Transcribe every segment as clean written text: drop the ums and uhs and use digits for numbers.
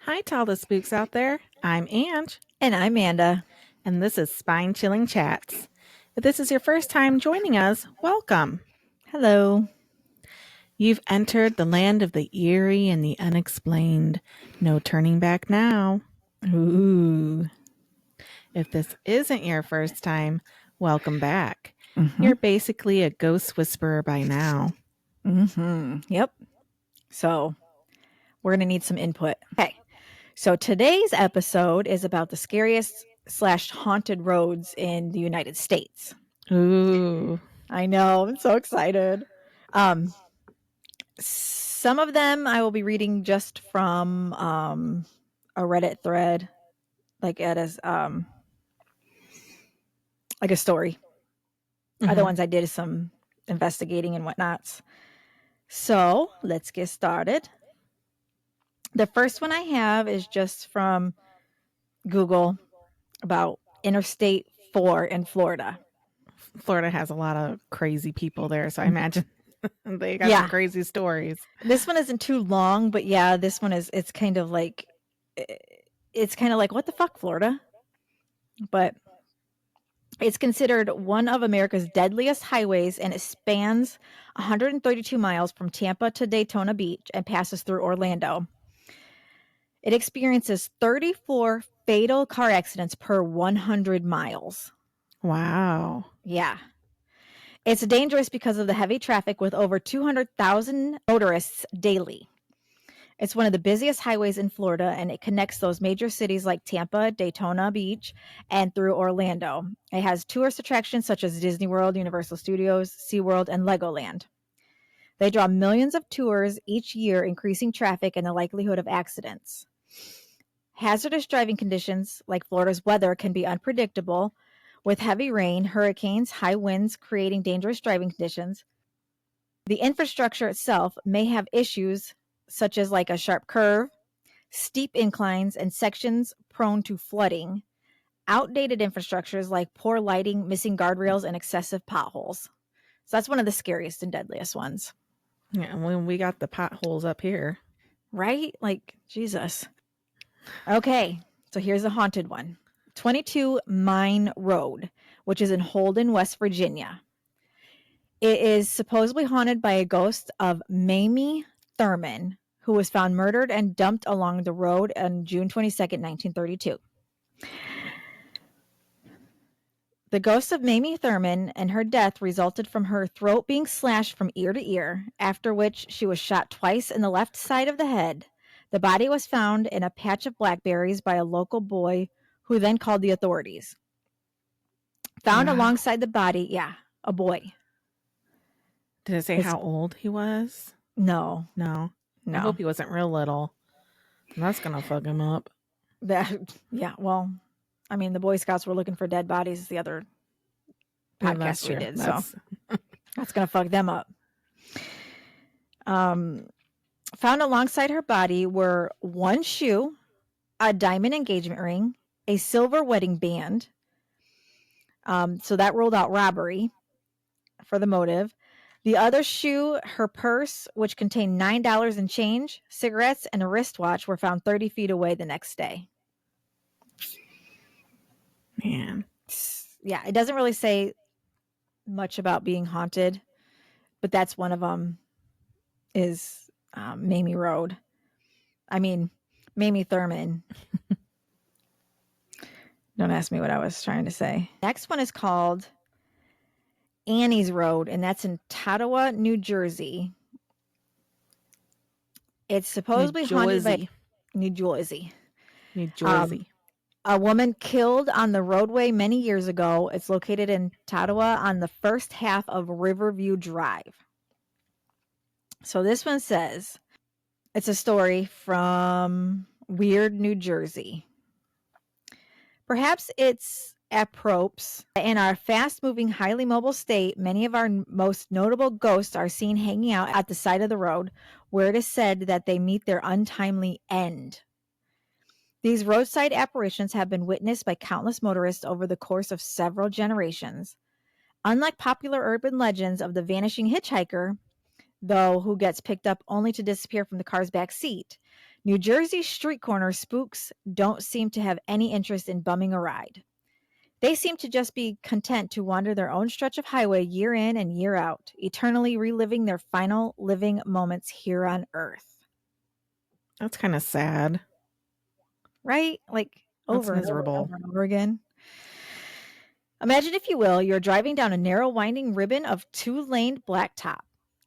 Hi to all the spooks out there. I'm Ange, And I'm Amanda. and this is Spine Chilling Chats. If this is your first time joining us, welcome. Hello. You've entered the land of the eerie and the unexplained. No turning back now. Ooh. If this isn't your first time, welcome back. Mm-hmm. You're basically a ghost whisperer by now. Yep. So we're going to need some input. Okay. So today's episode is about the scariest/haunted roads in the United States. Ooh. I know. I'm so excited. Some of them I will be reading just from a Reddit thread, like as like a story. Other ones I did some investigating and whatnots. So let's get started. The first one I have is just from Google about Interstate 4 in Florida. Florida has a lot of crazy people there, so I imagine they got some crazy stories. This one isn't too long, but yeah, this one it's kind of like what the fuck, Florida? But it's considered one of America's deadliest highways, and it spans 132 miles from Tampa to Daytona Beach and passes through Orlando. It experiences 34 fatal car accidents per 100 miles. Wow. Yeah. It's dangerous because of the heavy traffic with over 200,000 motorists daily. It's one of the busiest highways in Florida, and it connects those major cities like Tampa, Daytona Beach, and through Orlando. It has tourist attractions such as Disney World, Universal Studios, SeaWorld, and Legoland. They draw millions of tours each year, increasing traffic and the likelihood of accidents. Hazardous driving conditions, like Florida's weather, can be unpredictable, with heavy rain, hurricanes, high winds creating dangerous driving conditions. The infrastructure itself may have issues such as like a sharp curve, steep inclines, and sections prone to flooding. Outdated infrastructures like poor lighting, missing guardrails, and excessive potholes. So that's one of the scariest and deadliest ones. Yeah, when we got the potholes up here. Right? Like, Jesus. Okay, so here's a haunted one. 22 Mine Road, which is in Holden, West Virginia. It is supposedly haunted by a ghost of Mamie Thurman, who was found murdered and dumped along the road on June 22nd, 1932. The ghost of Mamie Thurman and her death resulted from her throat being slashed from ear to ear, after which she was shot twice in the left side of the head. The body was found in a patch of blackberries by a local boy who then called the authorities. Found alongside the body, a boy. Did it say how old he was? No. I hope he wasn't real little. That's going to fuck him up. Well, I mean, the Boy Scouts were looking for dead bodies the other podcast we did, so that's going to fuck them up. Found alongside her body were one shoe, a diamond engagement ring, a silver wedding band. So that ruled out robbery for the motive. The other shoe, her purse, which contained $9 in change, cigarettes, and a wristwatch, were found 30 feet away the next day. Man. Yeah, it doesn't really say much about being haunted, but that's one of them is Mamie Road. I mean, Mamie Thurman. Don't ask me what I was trying to say. Next one is called Annie's Road, and that's in Tattawa, New Jersey. It's supposedly haunted by New Jersey. A woman killed on the roadway many years ago. It's located in Tattawa on the first half of Riverview Drive. So this one says, it's a story from Weird, New Jersey. Perhaps it's apropos. In our fast-moving, highly mobile state, many of our most notable ghosts are seen hanging out at the side of the road, where it is said that they meet their untimely end. These roadside apparitions have been witnessed by countless motorists over the course of several generations. Unlike popular urban legends of the vanishing hitchhiker, though, who gets picked up only to disappear from the car's back seat, New Jersey street corner spooks don't seem to have any interest in bumming a ride. They seem to just be content to wander their own stretch of highway year in and year out, eternally reliving their final living moments here on Earth. That's kind of sad. Right? Like That's over and over and miserable. over and over again. Imagine, if you will, you're driving down a narrow, winding ribbon of two-laned blacktop.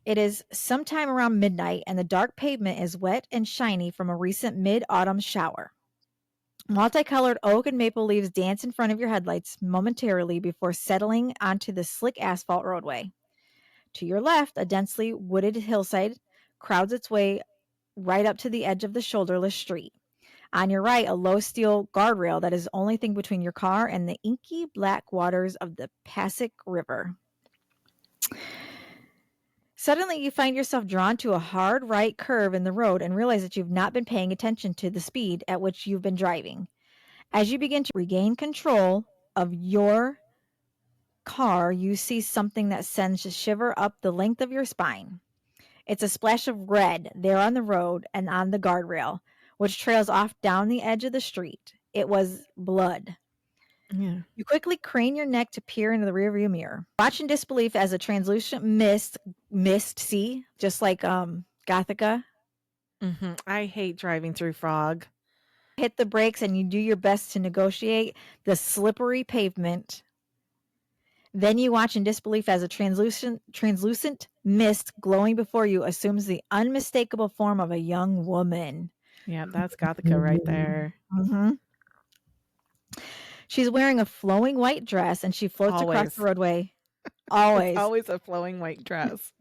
It is sometime around midnight, and the dark pavement is wet and shiny from a recent mid-autumn shower. Multicolored oak and maple leaves dance in front of your headlights momentarily before settling onto the slick asphalt roadway. To your left, a densely wooded hillside crowds its way right up to the edge of the shoulderless street. On your right, a low steel guardrail that is the only thing between your car and the inky black waters of the Passaic River. Suddenly, you find yourself drawn to a hard right curve in the road and realize that you've not been paying attention to the speed at which you've been driving. As you begin to regain control of your car, you see something that sends a shiver up the length of your spine. It's a splash of red there on the road and on the guardrail, which trails off down the edge of the street. It was blood. Yeah. You quickly crane your neck to peer into the rearview mirror. Watch in disbelief as a translucent mist, see, just like Gothica, I hate driving through fog. hit the brakes, and you do your best to negotiate the slippery pavement. Then you watch in disbelief as a translucent mist glowing before you assumes the unmistakable form of a young woman. Yeah, that's Gothica right there. Mm-hmm. She's wearing a flowing white dress, and she floats across the roadway. Always. It's always a flowing white dress.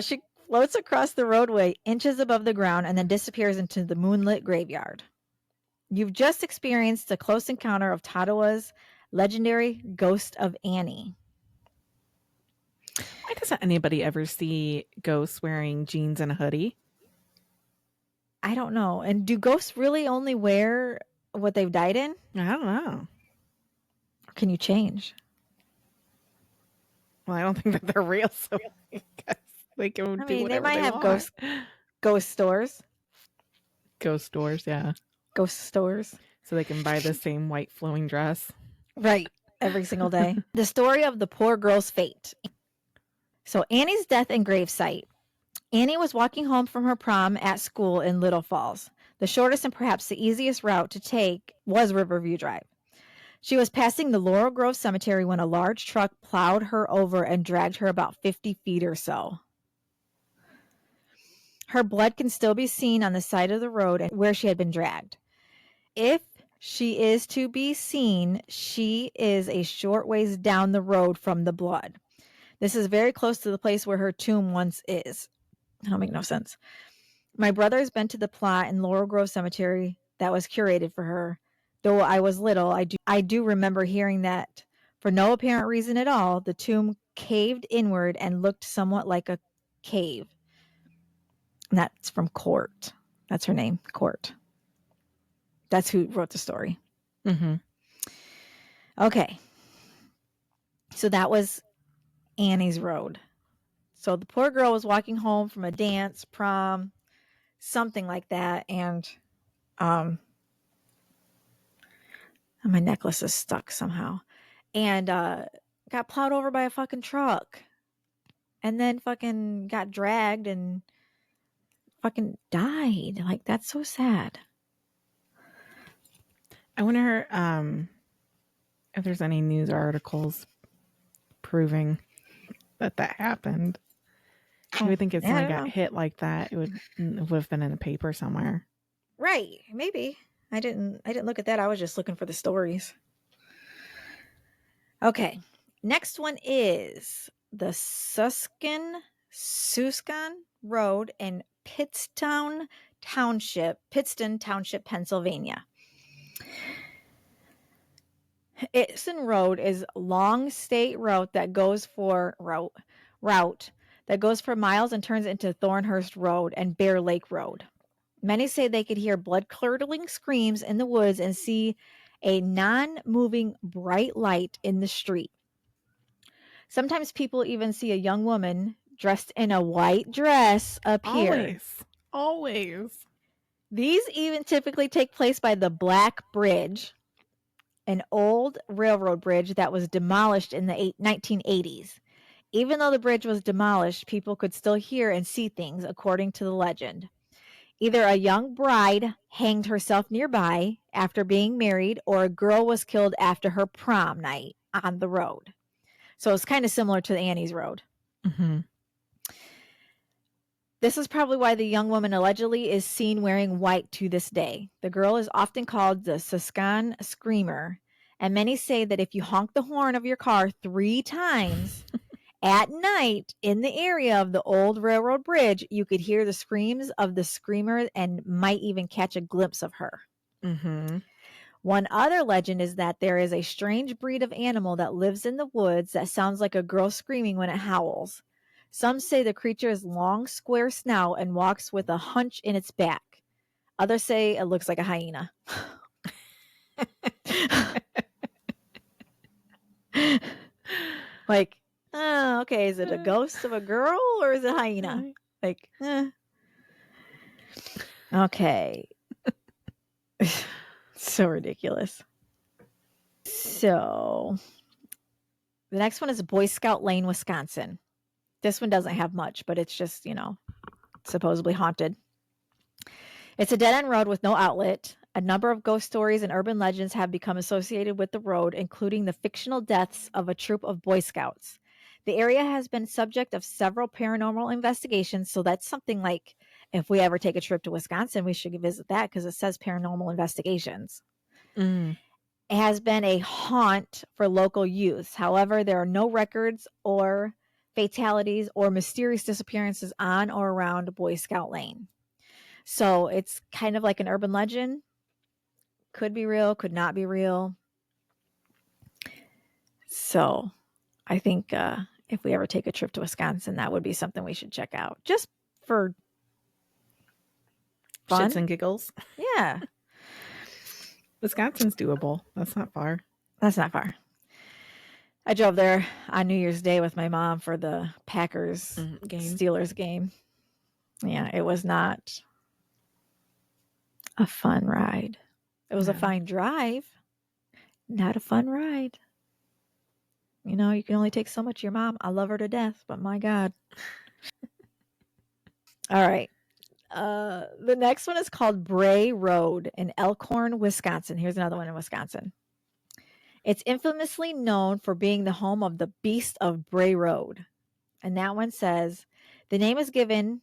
She floats across the roadway inches above the ground and then disappears into the moonlit graveyard. You've just experienced a close encounter of Tattawa's legendary Ghost of Annie. Why doesn't anybody ever see ghosts wearing jeans and a hoodie? I don't know. And do ghosts really only wear what they've died in? I don't know. Or can you change? Well, I don't think that they're real, so I guess they can do whatever they might have want. ghost stores. Ghost stores, yeah. Ghost stores. So they can buy the same white flowing dress. Right. Every single day. The story of the poor girl's fate. So Annie's death and gravesite. Annie was walking home from her prom at school in Little Falls. The shortest and perhaps the easiest route to take was Riverview Drive. She was passing the Laurel Grove Cemetery when a large truck plowed her over and dragged her about 50 feet or so. Her blood can still be seen on the side of the road and where she had been dragged. If she is to be seen, she is a short ways down the road from the blood. This is very close to the place where her tomb once is. That'll make no sense. My brother has been to the plot in Laurel Grove Cemetery that was curated for her. Though I was little, I do remember hearing that for no apparent reason at all, the tomb caved inward and looked somewhat like a cave. And that's from Court. That's her name, Court. That's who wrote the story. Mm-hmm. Okay. So that was Annie's Road. So the poor girl was walking home from a dance, prom, something like that, and my necklace is stuck somehow, and got plowed over by a fucking truck, and then fucking got dragged and fucking died. Like, that's so sad. I wonder if there's any news articles proving that happened. You would think if someone got hit like that, it would have been in a paper somewhere. Right. Maybe. I didn't look at that. I was just looking for the stories. Okay. Next one is the Suskin Road in Pittston Township, Pennsylvania. Pittston Road is a long state route that goes for miles and turns into Thornhurst Road and Bear Lake Road. Many say they could hear blood-curdling screams in the woods and see a non-moving bright light in the street. Sometimes people even see a young woman dressed in a white dress appear. Always. These even typically take place by the Black Bridge, an old railroad bridge that was demolished in the 1980s. Even though the bridge was demolished, people could still hear and see things, according to the legend. Either a young bride hanged herself nearby after being married, or a girl was killed after her prom night on the road. So it's kind of similar to the Annie's Road. Mm-hmm. This is probably why the young woman allegedly is seen wearing white to this day. The girl is often called the Susquehanna Screamer, and many say that if you honk the horn of your car 3 times at night in the area of the old railroad bridge, you could hear the screams of the screamer and might even catch a glimpse of her. Mm-hmm. One other legend is that there is a strange breed of animal that lives in the woods that sounds like a girl screaming when it howls. Some say the creature has long, square snout and walks with a hunch in its back. Others say it looks like a hyena. Like, oh, okay, is it a ghost of a girl or is it a hyena? Like, okay. So ridiculous. So, the next one is Boy Scout Lane, Wisconsin. This one doesn't have much, but it's just, supposedly haunted. It's a dead-end road with no outlet. A number of ghost stories and urban legends have become associated with the road, including the fictional deaths of a troop of Boy Scouts. The area has been subject of several paranormal investigations, so that's something like, if we ever take a trip to Wisconsin, we should visit that because it says paranormal investigations. Mm. It has been a haunt for local youth. However, there are no records or fatalities or mysterious disappearances on or around Boy Scout Lane. So it's kind of like an urban legend. Could be real, could not be real. So I think if we ever take a trip to Wisconsin, that would be something we should check out. Just for fun. Shits and giggles. Yeah. Wisconsin's doable. That's not far. That's not far. I drove there on New Year's Day with my mom for the Packers Steelers game. Yeah, it was not a fun ride. It was a fine drive, not a fun ride. You can only take so much of your mom. I love her to death, but my God. All right. The next one is called Bray Road in Elkhorn, Wisconsin. Here's another one in Wisconsin. It's infamously known for being the home of the Beast of Bray Road. And that one says, the name was given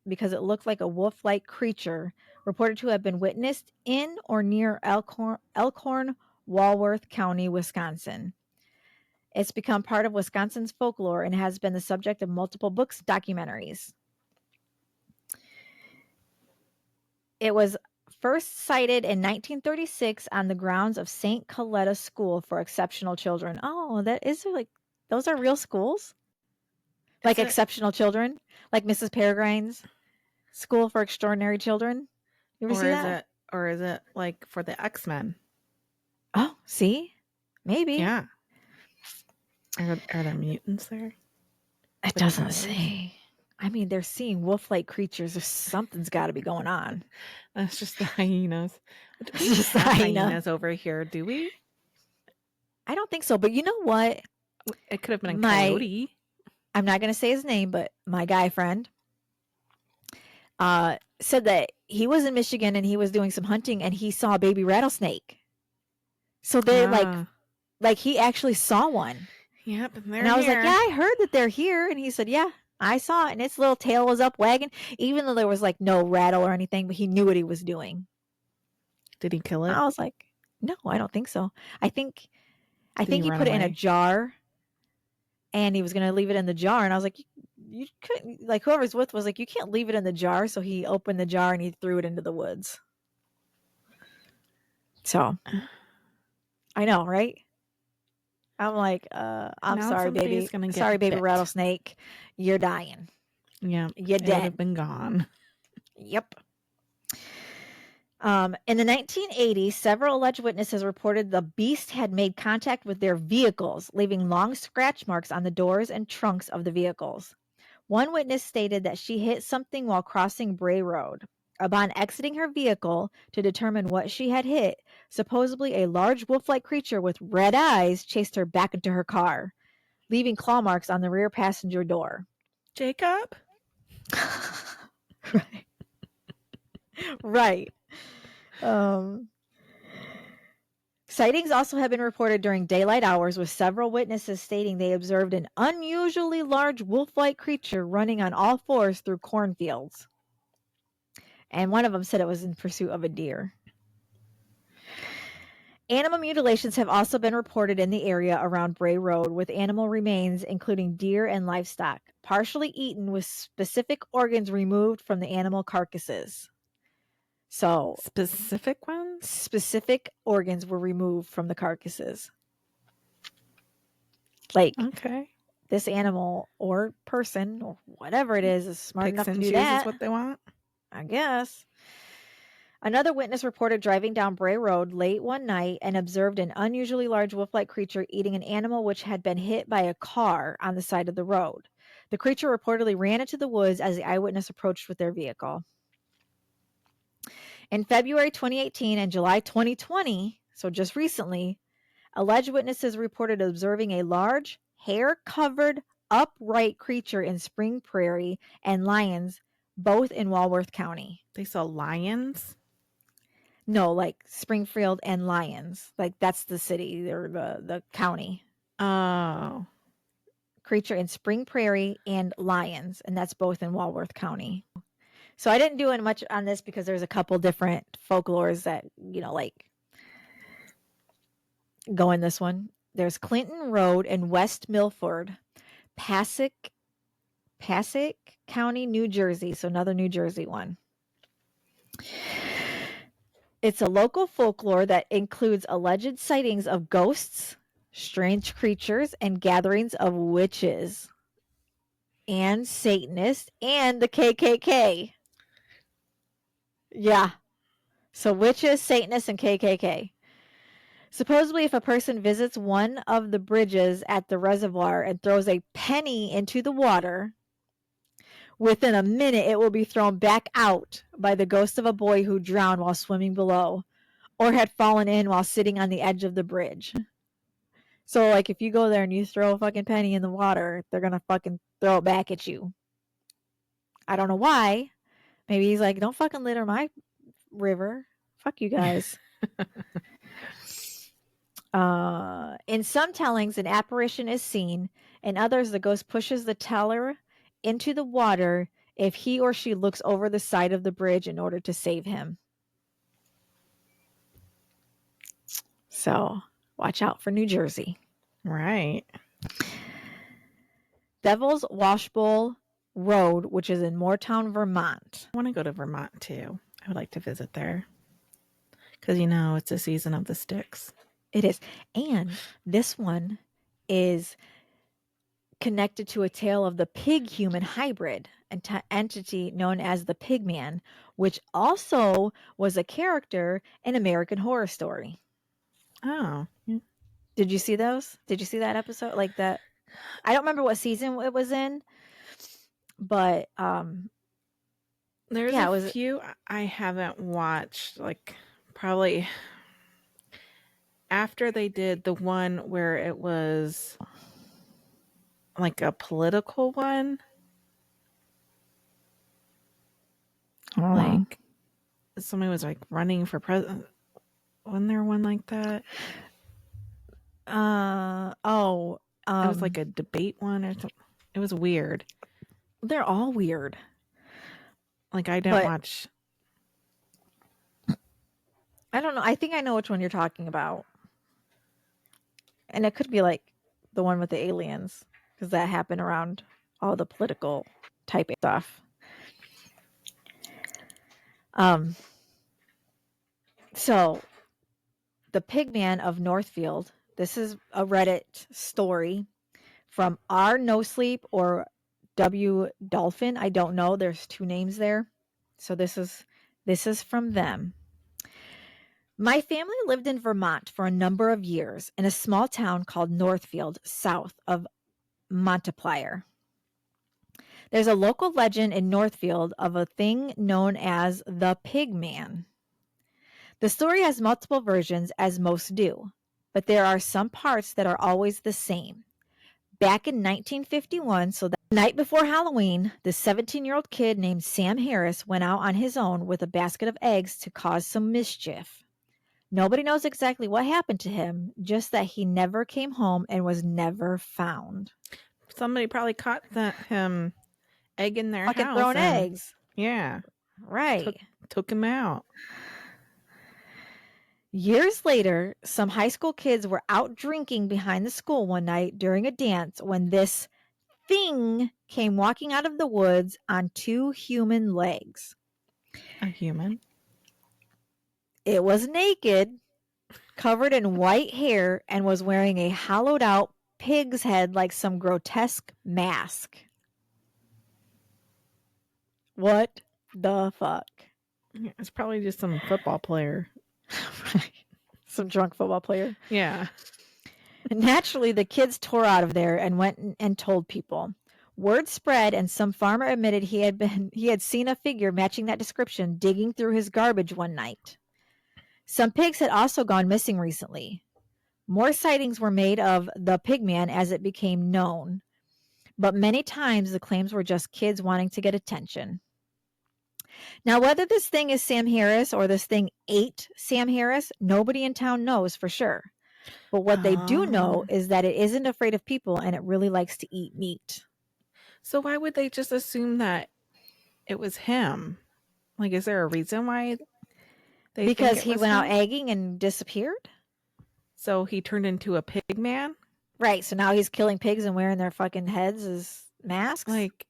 because it looked like a wolf-like creature reported to have been witnessed in or near Elkhorn, Walworth County, Wisconsin. It's become part of Wisconsin's folklore and has been the subject of multiple books and documentaries. It was first sighted in 1936 on the grounds of St. Coletta School for Exceptional Children. Oh, those are real schools? Like exceptional children? Like Mrs. Peregrine's School for Extraordinary Children? You ever see that? Or is it like for the X-Men? Oh, see? Maybe. Yeah. Are there mutants there? It doesn't say. I mean, they're seeing wolf-like creatures. Something's got to be going on. That's just the hyenas. It's just the hyenas over here, do we? I don't think so. But you know what? It could have been a coyote. I'm not going to say his name, but my guy friend said that he was in Michigan and he was doing some hunting and he saw a baby rattlesnake. So they're like he actually saw one. Yep, and I was like, yeah, I heard that they're here. And he said, yeah, I saw it. And its little tail was up wagging, even though there was like no rattle or anything, but he knew what he was doing. Did he kill it? I was like, no, I don't think so. I think he put it in a jar and he was going to leave it in the jar. And I was like, you couldn't, like whoever's with was like, you can't leave it in the jar. So he opened the jar and he threw it into the woods. So I know, right? I'm like, I'm sorry, baby. Sorry, baby rattlesnake. You're dying. Yeah. You're dead. Would have been gone. Yep. In the 1980s, several alleged witnesses reported the beast had made contact with their vehicles, leaving long scratch marks on the doors and trunks of the vehicles. One witness stated that she hit something while crossing Bray Road. Upon exiting her vehicle to determine what she had hit, supposedly a large wolf-like creature with red eyes chased her back into her car, leaving claw marks on the rear passenger door. Jacob? Right. Right. Sightings also have been reported during daylight hours, with several witnesses stating they observed an unusually large wolf-like creature running on all fours through cornfields. And one of them said it was in pursuit of a deer. Animal mutilations have also been reported in the area around Bray Road, with animal remains, including deer and livestock, partially eaten with specific organs removed from the animal carcasses. So, Specific ones? Specific organs were removed from the carcasses. Like, okay, this animal or person or whatever it is smart enough to do that. Is what they want, I guess. Another witness reported driving down Bray Road late one night and observed an unusually large wolf-like creature eating an animal which had been hit by a car on the side of the road. The creature reportedly ran into the woods as the eyewitness approached with their vehicle. In February 2018 and July 2020, so just recently, alleged witnesses reported observing a large, hair-covered, upright creature in Spring Prairie and lions, both in Walworth County. They saw lions? No, like Springfield and Lyons. Like, that's the city or the county. Oh. Creature in Spring Prairie and Lyons, and that's both in Walworth County. So I didn't do much on this because there's a couple different folklores that, like, go in this one. There's Clinton Road in West Milford, Passaic County, New Jersey. So another New Jersey one. It's a local folklore that includes alleged sightings of ghosts, strange creatures, and gatherings of witches and Satanists and the KKK. Yeah. So witches, Satanists, and KKK. Supposedly, if a person visits one of the bridges at the reservoir and throws a penny into the water, within a minute it will be thrown back out by the ghost of a boy who drowned while swimming below or had fallen in while sitting on the edge of the bridge. So, like, if you go there and you throw a fucking penny in the water, they're going to fucking throw it back at you. I don't know why. Maybe he's like, don't fucking litter my river. Fuck you guys. In some tellings, an apparition is seen. In others, the ghost pushes the teller into the water if he or she looks over the side of the bridge in order to save him. So, watch out for New Jersey. Right. Devil's Washbowl Road, which is in Moortown, Vermont. I want to go to Vermont too. I would like to visit there. Because, it's a season of the sticks. It is. And this one is connected to a tale of the pig-human hybrid, an entity known as the Pigman, which also was a character in American Horror Story. Oh. Yeah. Did you see those? Did you see that episode? Like that? I don't remember what season it was in, but there's a few I haven't watched, like probably after they did the one where it was like a political one. Like somebody was like running for president. Wasn't there one like that? It was like a debate one or something. It was weird. They're all weird. Like I don't watch. I don't know. I think I know which one you're talking about. And it could be like the one with the aliens, because that happened around all the political type stuff. So the Pigman of Northfield, this is a Reddit story from R No Sleep or W Dolphin. I don't know. There's two names there. So this is from them. My family lived in Vermont for a number of years in a small town called Northfield, south of Montpelier. There's a local legend in Northfield of a thing known as the Pig Man. The story has multiple versions, as most do, but there are some parts that are always the same. Back in 1951, so the night before Halloween, the 17-year-old kid named Sam Harris went out on his own with a basket of eggs to cause some mischief. Nobody knows exactly what happened to him, just that he never came home and was never found. Somebody probably caught him egg in their Fucking house. throwing eggs. Yeah. Right. Took him out. Years later, some high school kids were out drinking behind the school one night during a dance when this thing came walking out of the woods on 2 human legs. A human? It was naked, covered in white hair, and was wearing a hollowed out pig's head like some grotesque mask. What the fuck? Yeah, it's probably just some football player. Right. Some drunk football player. Yeah. Naturally, the kids tore out of there and went and told people. Word spread, and some farmer admitted he had seen a figure matching that description digging through his garbage one night. Some pigs had also gone missing recently. More sightings were made of the Pigman as it became known, but many times the claims were just kids wanting to get attention. Now, whether this thing is Sam Harris or this thing ate Sam Harris, nobody in town knows for sure. But what they do know is that it isn't afraid of people and it really likes to eat meat. So why would they just assume that it was him? Like, is there a reason why they Because he think it was went out him? egging and disappeared? So he turned into a pig man? Right, so now he's killing pigs and wearing their fucking heads as masks? Like,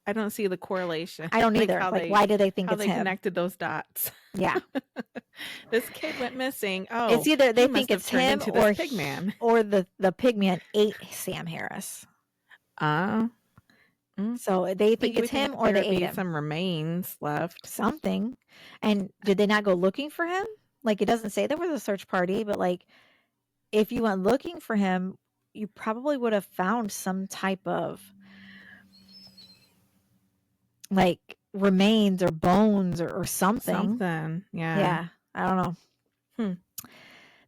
I don't see the correlation. I don't either. Like, why do they think how it's they him? connected those dots? Yeah. This kid went missing. Oh, It's either they he think must have it's turned him into this or pig man. or the pig man ate Sam Harris. So they think it's him or they ate him. Some remains left. Something. And did they not go looking for him? Like, it doesn't say there was a search party, but like, if you went looking for him, you probably would have found some type of like remains or bones or something. Something. Yeah. Yeah. I don't know.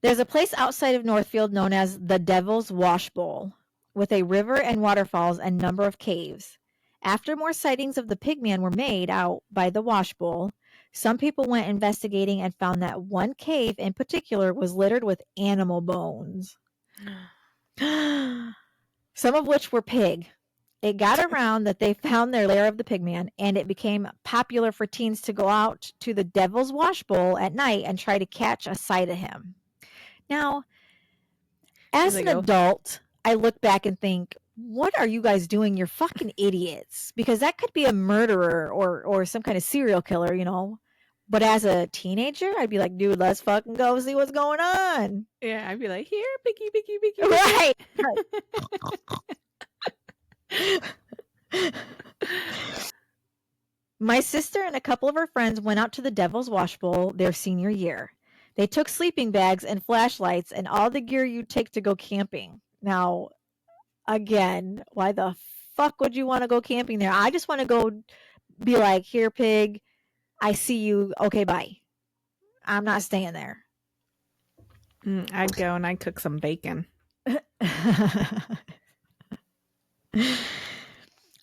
There's a place outside of Northfield known as the Devil's Wash Bowl, with a river and waterfalls and number of caves. After more sightings of the Pigman were made out by the Wash Bowl, some people went investigating and found that one cave in particular was littered with animal bones. Some of which were pig. It got around that they found their lair of the Pigman, and it became popular for teens to go out to the Devil's Wash Bowl at night and try to catch a sight of him. Now, as an adult, I look back and think, what are you guys doing? You're fucking idiots. Because that could be a murderer or some kind of serial killer, you know. But as a teenager, I'd be like, dude, let's fucking go see what's going on. Yeah, I'd be like, here, picky, picky, picky. Right. My sister and a couple of her friends went out to the Devil's Wash Bowl their senior year. They took sleeping bags and flashlights and all the gear you take to go camping. Now, again, why the fuck would you want to go camping there? I just want to go be like, here, pig, I see you. Okay, bye. I'm not staying there. I'd go and I'd cook some bacon.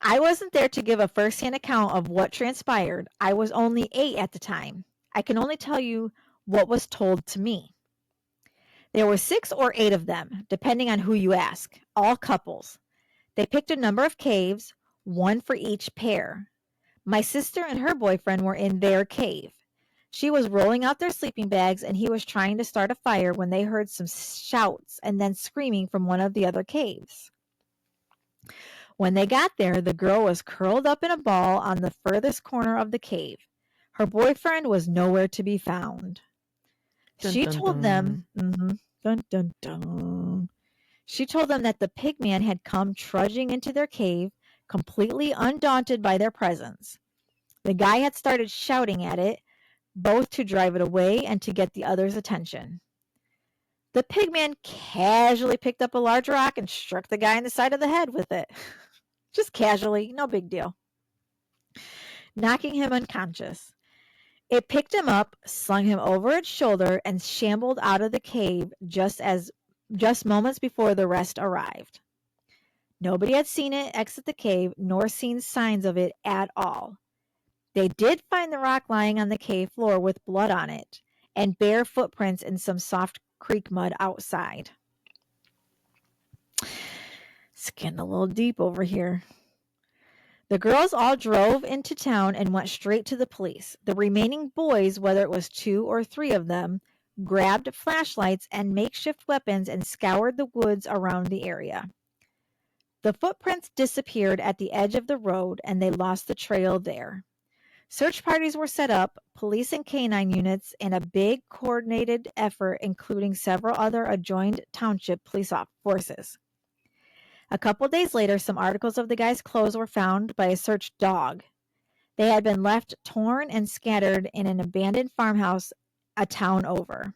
I wasn't there to give a first-hand account of what transpired. I was only 8 at the time. I can only tell you what was told to me. There were 6 or 8 of them, depending on who you ask, all couples. They picked a number of caves, one for each pair. My sister and her boyfriend were in their cave. She was rolling out their sleeping bags, and he was trying to start a fire when they heard some shouts and then screaming from one of the other caves. When they got there, the girl was curled up in a ball on the furthest corner of the cave. Her boyfriend was nowhere to be found. She told them, She told them that the Pigman had come trudging into their cave, completely undaunted by their presence. The guy had started shouting at it, both to drive it away and to get the others' attention. The Pigman casually picked up a large rock and struck the guy in the side of the head with it. Just casually, no big deal. knocking him unconscious. It picked him up, slung him over its shoulder, and shambled out of the cave just moments before the rest arrived. Nobody had seen it exit the cave, nor seen signs of it at all. They did find the rock lying on the cave floor with blood on it, and bare footprints in some soft creek mud outside. It's getting a little deep over here. The girls all drove into town and went straight to the police. The remaining boys, whether it was 2 or 3 of them, grabbed flashlights and makeshift weapons and scoured the woods around the area. The footprints disappeared at the edge of the road, and they lost the trail there. Search parties were set up, police and canine units, and a big coordinated effort including several other adjoined township police forces. A couple days later, some articles of the guy's clothes were found by a search dog. They had been left torn and scattered in an abandoned farmhouse a town over.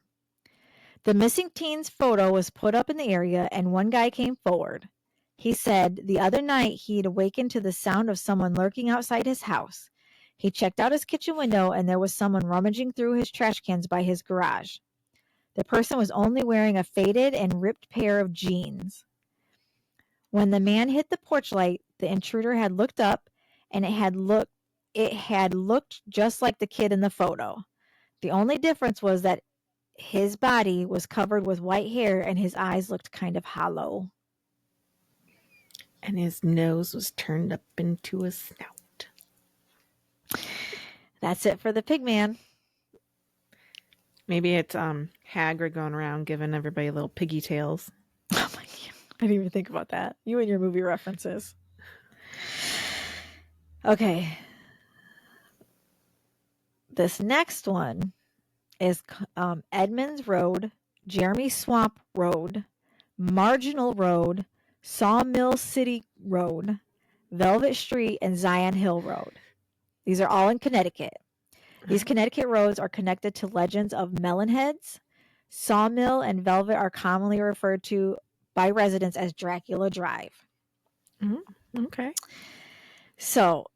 The missing teen's photo was put up in the area, and one guy came forward. He said the other night he'd awakened to the sound of someone lurking outside his house. He checked out his kitchen window, and there was someone rummaging through his trash cans by his garage. The person was only wearing a faded and ripped pair of jeans. When the man hit the porch light, the intruder had looked up, and it had looked just like the kid in the photo. The only difference was that his body was covered with white hair and his eyes looked kind of hollow. And his nose was turned up into a snout. That's it for the pig man. Maybe it's Hagrid going around giving everybody little piggy tails. Oh my God. I didn't even think about that. You and your movie references. Okay. This next one is Edmonds Road, Jeremy Swamp Road, Marginal Road, Sawmill City Road, Velvet Street, and Zion Hill Road. These are all in Connecticut. These Connecticut roads are connected to legends of melonheads. Sawmill and Velvet are commonly referred to by residents as Dracula Drive. Mm-hmm. Okay. So,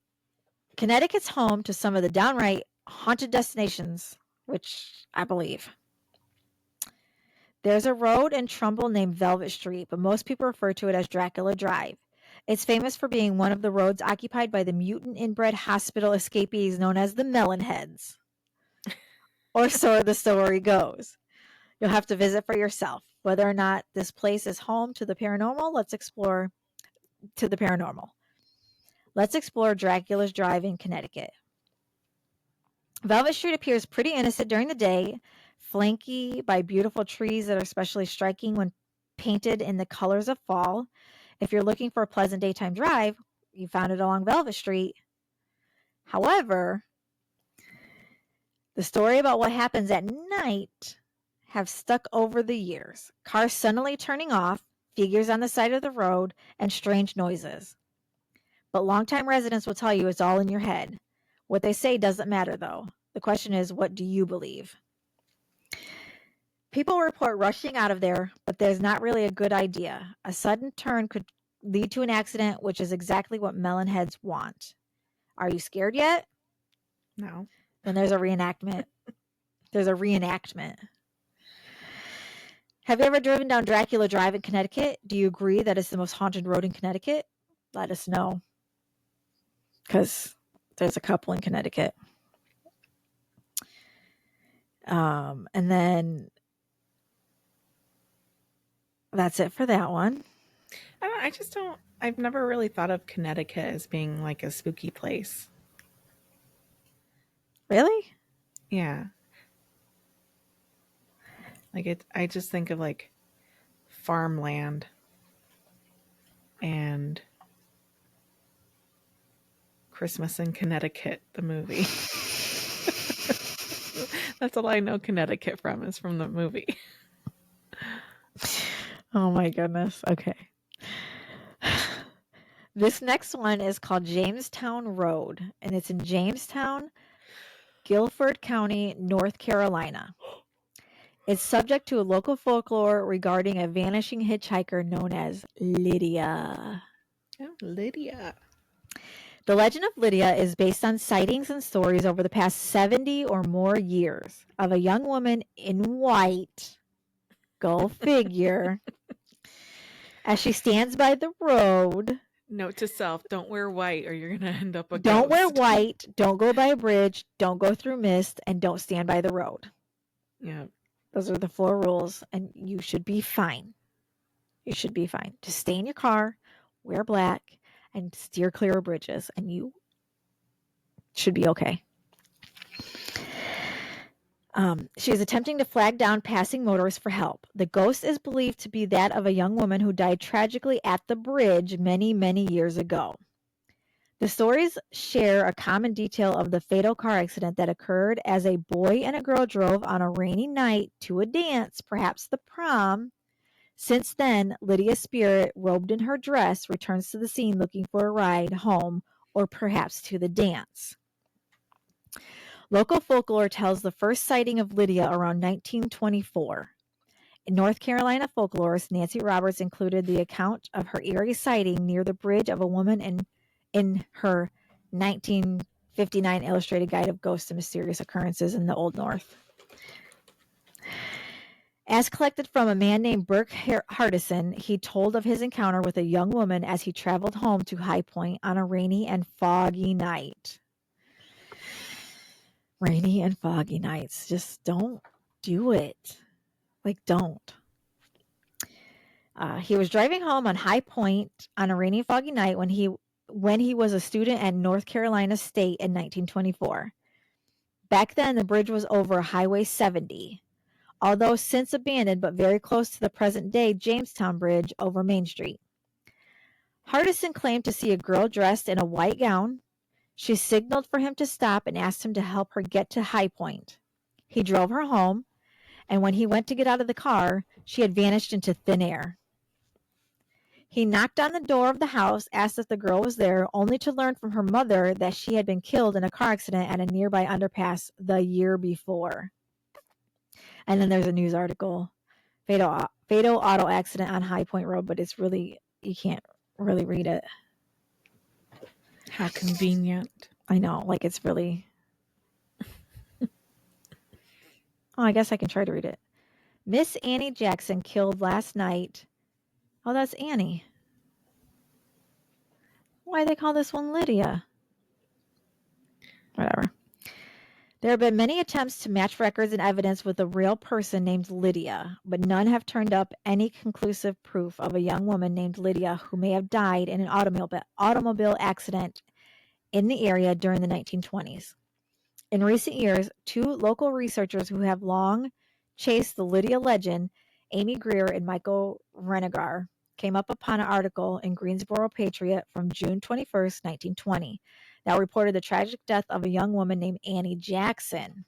Connecticut's home to some of the downright haunted destinations, which I believe. There's a road in Trumbull named Velvet Street, but most people refer to it as Dracula Drive. It's famous for being one of the roads occupied by the mutant inbred hospital escapees known as the Melonheads. Or so the story goes. You'll have to visit for yourself. Whether or not this place is home to the paranormal, let's explore Dracula's Drive in Connecticut. Velvet Street appears pretty innocent during the day, flanky by beautiful trees that are especially striking when painted in the colors of fall. If you're looking for a pleasant daytime drive, you found it along Velvet Street. However, the story about what happens at night have stuck over the years. Cars suddenly turning off, figures on the side of the road, and strange noises. But longtime residents will tell you it's all in your head. What they say doesn't matter, though. The question is, what do you believe? People report rushing out of there, but there's not really a good idea. A sudden turn could lead to an accident, which is exactly what melonheads want. Are you scared yet? No. Then there's a reenactment. Have you ever driven down Dracula Drive in Connecticut? Do you agree that it's the most haunted road in Connecticut? Let us know. Because there's a couple in Connecticut. And then that's it for that one. I've never really thought of Connecticut as being like a spooky place. Really? Yeah. Like I just think of like farmland and Christmas in Connecticut, the movie. That's all I know Connecticut from is from the movie. Oh my goodness. Okay. This next one is called Jamestown Road, and it's in Jamestown, Guilford County, North Carolina. It's subject to a local folklore regarding a vanishing hitchhiker known as Lydia. Oh, Lydia. The legend of Lydia is based on sightings and stories over the past 70 or more years of a young woman in white, go figure, as she stands by the road. Note to self, don't wear white or you're going to end up a ghost. Don't wear white, don't go by a bridge, don't go through mist, and don't stand by the road. Yeah. Those are the 4 rules, and you should be fine. You should be fine. Just stay in your car, wear black, and steer clear of bridges, and you should be okay. She is attempting to flag down passing motorists for help. The ghost is believed to be that of a young woman who died tragically at the bridge many, many years ago. The stories share a common detail of the fatal car accident that occurred as a boy and a girl drove on a rainy night to a dance, perhaps the prom. Since then, Lydia's spirit, robed in her dress, returns to the scene looking for a ride home or perhaps to the dance. Local folklore tells the first sighting of Lydia around 1924. In North Carolina folklorist Nancy Roberts included the account of her eerie sighting near the bridge of a woman in her 1959 Illustrated Guide of Ghosts and Mysterious Occurrences in the Old North. As collected from a man named Burke Hardison, he told of his encounter with a young woman as he traveled home to High Point on a rainy and foggy night. Rainy and foggy nights. Just don't do it. Like, don't. He was driving home on High Point on a rainy and foggy night when he was a student at North Carolina State in 1924. Back then, the bridge was over Highway 70, although since abandoned but very close to the present-day Jamestown Bridge over Main Street. Hardison claimed to see a girl dressed in a white gown. She signaled for him to stop and asked him to help her get to High Point. He drove her home, and when he went to get out of the car, she had vanished into thin air. He knocked on the door of the house, asked if the girl was there, only to learn from her mother that she had been killed in a car accident at a nearby underpass the year before. And then there's a news article, fatal auto accident on High Point Road, but it's really, you can't really read it. How convenient. I know, like it's really... Oh, I guess I can try to read it. Miss Annie Jackson killed last night. Oh, that's Annie. Why they call this one Lydia? Whatever. There have been many attempts to match records and evidence with a real person named Lydia, but none have turned up any conclusive proof of a young woman named Lydia who may have died in an automobile accident in the area during the 1920s. In recent years, 2 local researchers who have long chased the Lydia legend, Amy Greer and Michael Renegar, came up upon an article in Greensboro Patriot from June 21st, 1920, that reported the tragic death of a young woman named Annie Jackson,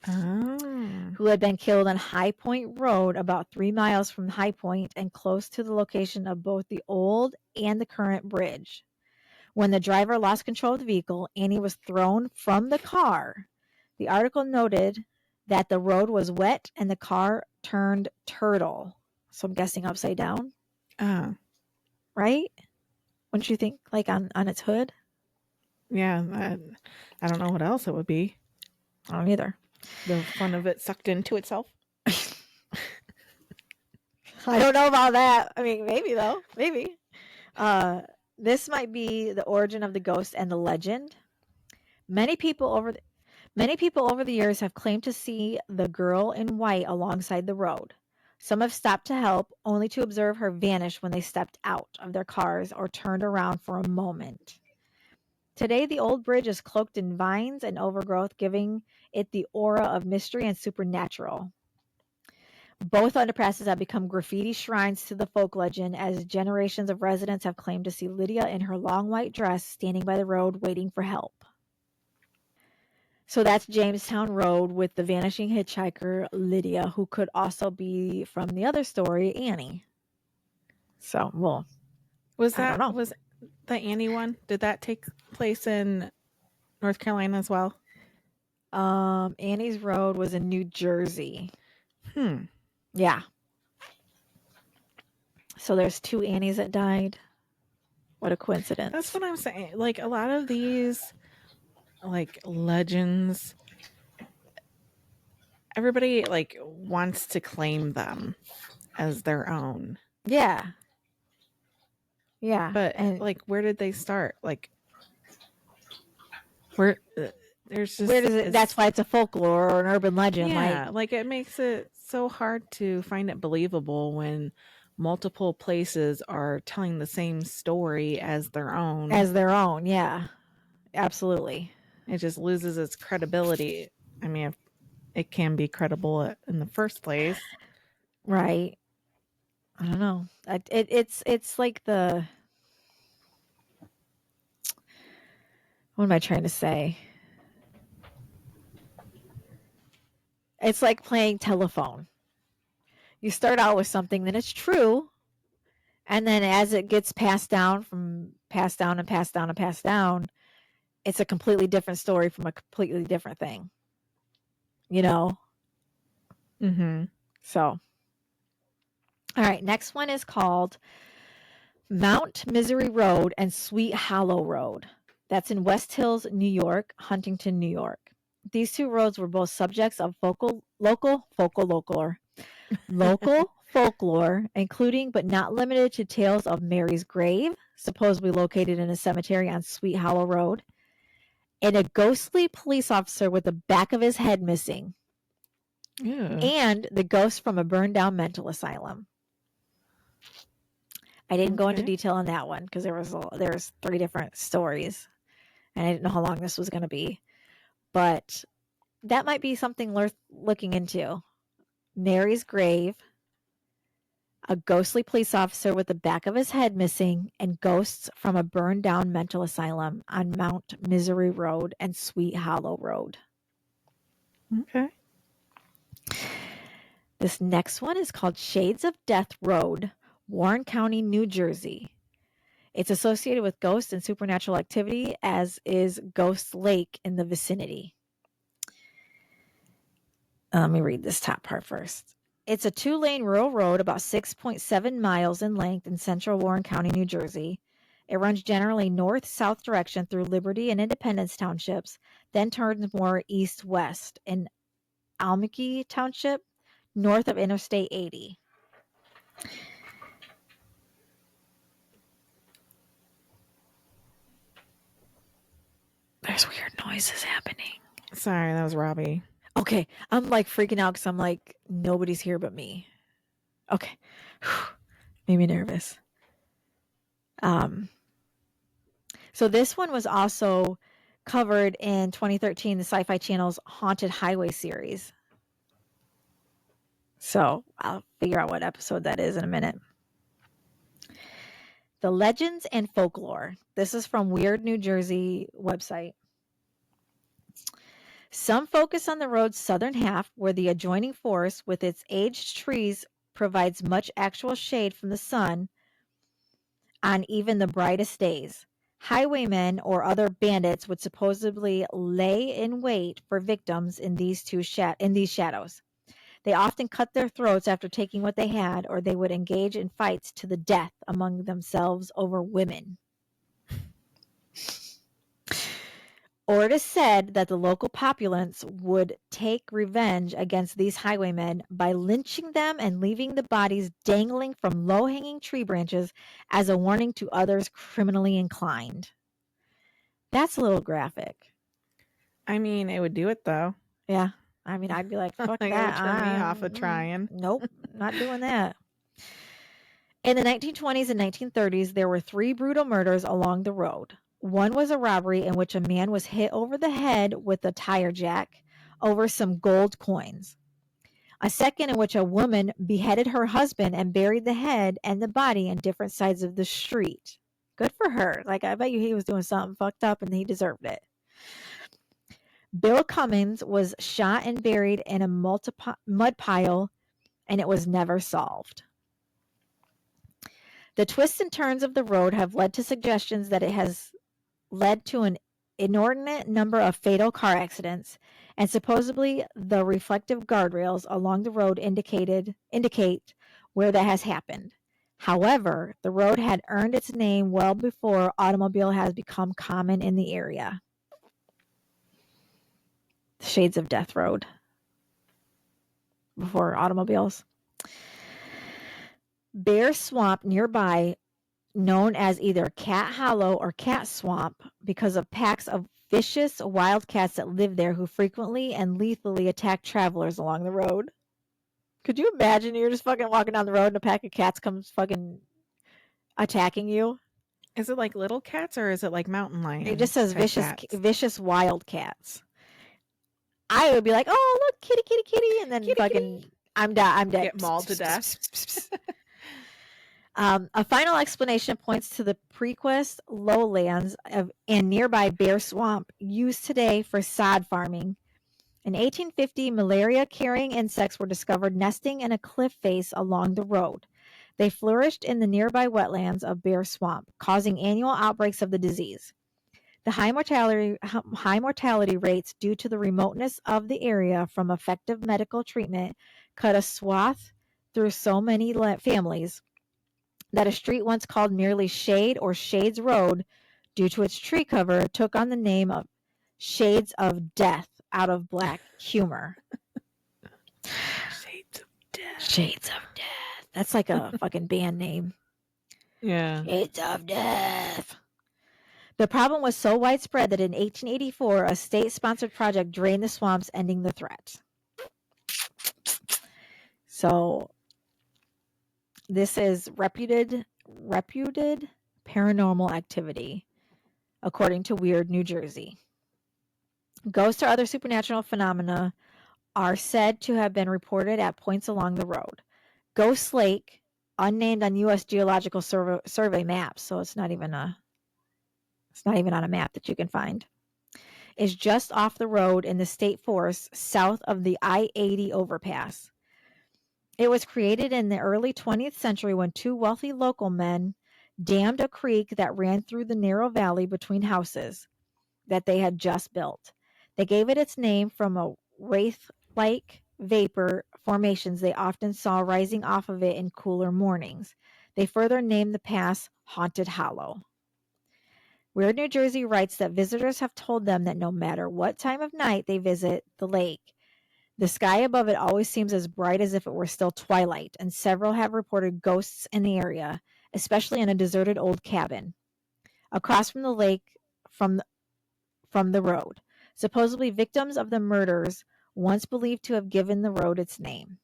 who had been killed on High Point Road about 3 miles from High Point and close to the location of both the old and the current bridge. When the driver lost control of the vehicle, Annie was thrown from the car. The article noted that the road was wet and the car turned turtle. So I'm guessing upside down. Right? Wouldn't you think, like on its hood? Yeah, I don't know what else it would be. I don't either. The fun of it sucked into itself. I don't know about that. I mean, maybe though. Maybe. This might be the origin of the ghost and the legend. Many people over the years have claimed to see the girl in white alongside the road. Some have stopped to help, only to observe her vanish when they stepped out of their cars or turned around for a moment. Today, the old bridge is cloaked in vines and overgrowth, giving it the aura of mystery and supernatural. Both underpasses have become graffiti shrines to the folk legend, as generations of residents have claimed to see Lydia in her long white dress standing by the road waiting for help. So that's Jamestown Road with the vanishing hitchhiker, Lydia, who could also be from the other story, Annie. So, well, was the Annie one? Did that take place in North Carolina as well? Annie's Road was in New Jersey. Yeah. So there's 2 Annies that died. What a coincidence. That's what I'm saying. Like, a lot of these, like, legends, everybody, like, wants to claim them as their own. Yeah. Yeah. But, and like, where did they start? Like, where... there's just... where does it? That's why it's a folklore or an urban legend. Yeah, like, it makes it so hard to find it believable when multiple places are telling the same story as their own. Yeah. Absolutely. It just loses its credibility. I mean, it can be credible in the first place. Right. I don't know. It's like the... What am I trying to say? It's like playing telephone. You start out with something that is true, and then as it gets passed down, it's a completely different story from a completely different thing. You know? Mm-hmm. So, all right, next one is called Mount Misery Road and Sweet Hollow Road. That's in West Hills, New York, Huntington, New York. These two roads were both subjects of local folklore, including but not limited to tales of Mary's grave, supposedly located in a cemetery on Sweet Hollow Road, and a ghostly police officer with the back of his head missing, and the ghost from a burned down mental asylum. I didn't go into detail on that one because there's 3 different stories, and I didn't know how long this was going to be. But that might be something worth looking into. Mary's grave, a ghostly police officer with the back of his head missing, and ghosts from a burned down mental asylum on Mount Misery Road and Sweet Hollow Road. Okay. This next one is called Shades of Death Road, Warren County, New Jersey. It's associated with ghosts and supernatural activity, as is Ghost Lake in the vicinity. Let me read this top part first. It's a 2-lane rural road about 6.7 miles in length in central Warren County, New Jersey. It runs generally north-south direction through Liberty and Independence Townships, then turns more east-west in Almaki Township, north of Interstate 80. There's weird noises happening. Sorry, that was Robbie. Okay, I'm like freaking out because I'm like, nobody's here but me. Okay. Made me nervous. So this one was also covered in 2013, the Sci-Fi Channel's Haunted Highway series. So I'll figure out what episode that is in a minute. The Legends and Folklore. This is from Weird New Jersey website. Some focus on the road's southern half, where the adjoining forest with its aged trees provides much actual shade from the sun on even the brightest days. Highwaymen or other bandits would supposedly lay in wait for victims in these shadows. They often cut their throats after taking what they had, or they would engage in fights to the death among themselves over women. Or it is said that the local populace would take revenge against these highwaymen by lynching them and leaving the bodies dangling from low-hanging tree branches as a warning to others criminally inclined. That's a little graphic. I mean, it would do it, though. Yeah. I mean, I'd be like, fuck that. It would turn me off of trying. Nope, not doing that. In the 1920s and 1930s, there were 3 brutal murders along the road. One was a robbery in which a man was hit over the head with a tire jack over some gold coins. A second in which a woman beheaded her husband and buried the head and the body on different sides of the street. Good for her. Like, I bet you he was doing something fucked up and he deserved it. Bill Cummins was shot and buried in a mud pile, and it was never solved. The twists and turns of the road have led to suggestions that it has led to an inordinate number of fatal car accidents, and supposedly the reflective guardrails along the road indicate where that has happened. However, the road had earned its name well before automobile has become common in the area. Shades of Death Road. Before automobiles. Bear Swamp nearby, known as either Cat Hollow or Cat Swamp, because of packs of vicious wildcats that live there who frequently and lethally attack travelers along the road. Could you imagine you're just fucking walking down the road and a pack of cats comes fucking attacking you? Is it like little cats or is it like mountain lions? It just says vicious wildcats. I would be like, oh, look, kitty, kitty, kitty. And then kitty. I'm dead. Get mauled to death. A final explanation points to the Prequest lowlands and nearby Bear Swamp, used today for sod farming. In 1850, malaria-carrying insects were discovered nesting in a cliff face along the road. They flourished in the nearby wetlands of Bear Swamp, causing annual outbreaks of the disease. The high mortality rates due to the remoteness of the area from effective medical treatment cut a swath through so many families that a street once called merely Shade or Shades Road, due to its tree cover, took on the name of Shades of Death out of black humor. Shades of Death. Shades of Death. That's like a fucking band name. Yeah. Shades of Death. The problem was so widespread that in 1884, a state-sponsored project drained the swamps, ending the threat. So this is reputed paranormal activity, according to Weird New Jersey. Ghosts or other supernatural phenomena are said to have been reported at points along the road. Ghost Lake, unnamed on U.S. Geological Survey maps, so it's not even on a map that you can find, is just off the road in the state forest south of the I-80 overpass. It was created in the early 20th century when two wealthy local men dammed a creek that ran through the narrow valley between houses that they had just built. They gave it its name from a wraith-like vapor formations they often saw rising off of it in cooler mornings. They further named the pass Haunted Hollow. Weird New Jersey writes that visitors have told them that no matter what time of night they visit the lake, the sky above it always seems as bright as if it were still twilight, and several have reported ghosts in the area, especially in a deserted old cabin across from the lake from the road, supposedly victims of the murders once believed to have given the road its name.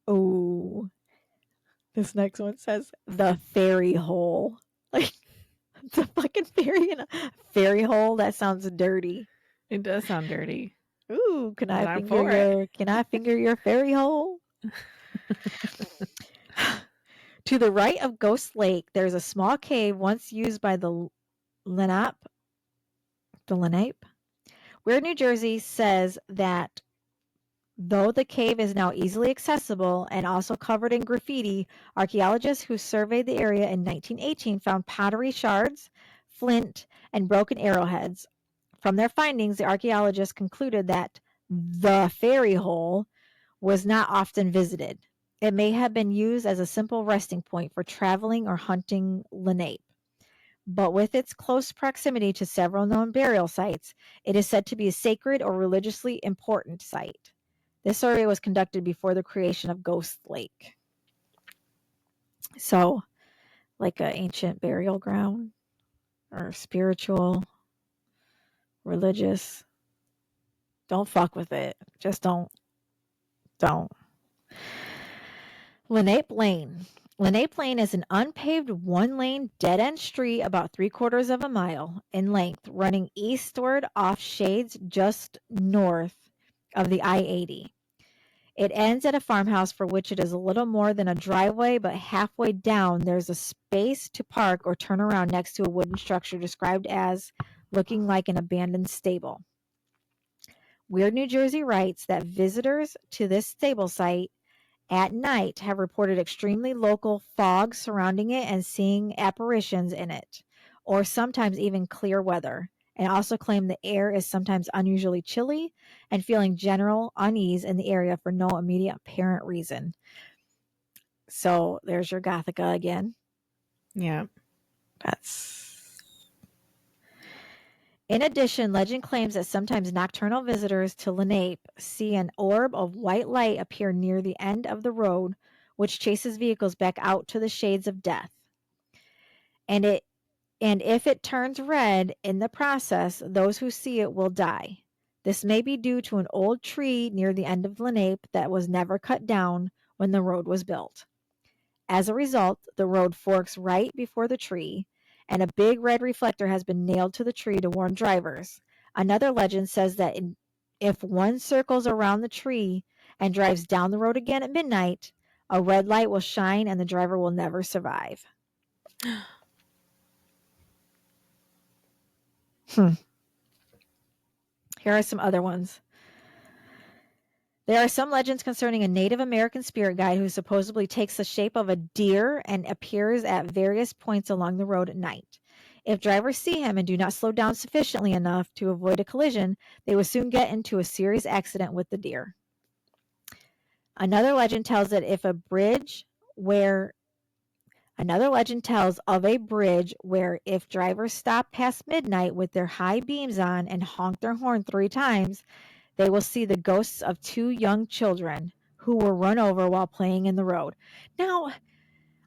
Oh, this next one says the fairy hole. Like, the fucking fairy in a fairy hole? That sounds dirty. It does sound dirty. Ooh, can I finger your fairy hole? To the right of Ghost Lake, there's a small cave once used by the Lenape. Weird New Jersey says that though the cave is now easily accessible and also covered in graffiti, archaeologists who surveyed the area in 1918 found pottery shards, flint, and broken arrowheads. From their findings, the archaeologists concluded that the fairy hole was not often visited. It may have been used as a simple resting point for traveling or hunting Lenape. But with its close proximity to several known burial sites, it is said to be a sacred or religiously important site. This survey was conducted before the creation of Ghost Lake. So, like an ancient burial ground or spiritual, religious. Don't fuck with it. Just don't. Lenape Lane. Lenape Lane is an unpaved one-lane dead-end street about 3/4 of a mile in length, running eastward off Shades just north of the I-80. It ends at a farmhouse for which it is a little more than a driveway, but halfway down there's a space to park or turn around next to a wooden structure described as looking like an abandoned stable. Weird New Jersey writes that visitors to this stable site at night have reported extremely local fog surrounding it and seeing apparitions in it, or sometimes even clear weather, and also claim the air is sometimes unusually chilly and feeling general unease in the area for no immediate apparent reason. So there's your Gothica again. Yeah. In addition, legend claims that sometimes nocturnal visitors to Lenape see an orb of white light appear near the end of the road, which chases vehicles back out to the shades of death. And if it turns red in the process, those who see it will die. This may be due to an old tree near the end of Lenape that was never cut down when the road was built. As a result, the road forks right before the tree, and a big red reflector has been nailed to the tree to warn drivers. Another legend says that if one circles around the tree and drives down the road again at midnight, a red light will shine and the driver will never survive. Here are some other ones. There are some legends concerning a Native American spirit guide who supposedly takes the shape of a deer and appears at various points along the road at night. If drivers see him and do not slow down sufficiently enough to avoid a collision, they will soon get into a serious accident with the deer. Another legend tells of a bridge where if drivers stop past midnight with their high beams on and honk their horn 3 times, they will see the ghosts of 2 young children who were run over while playing in the road. Now,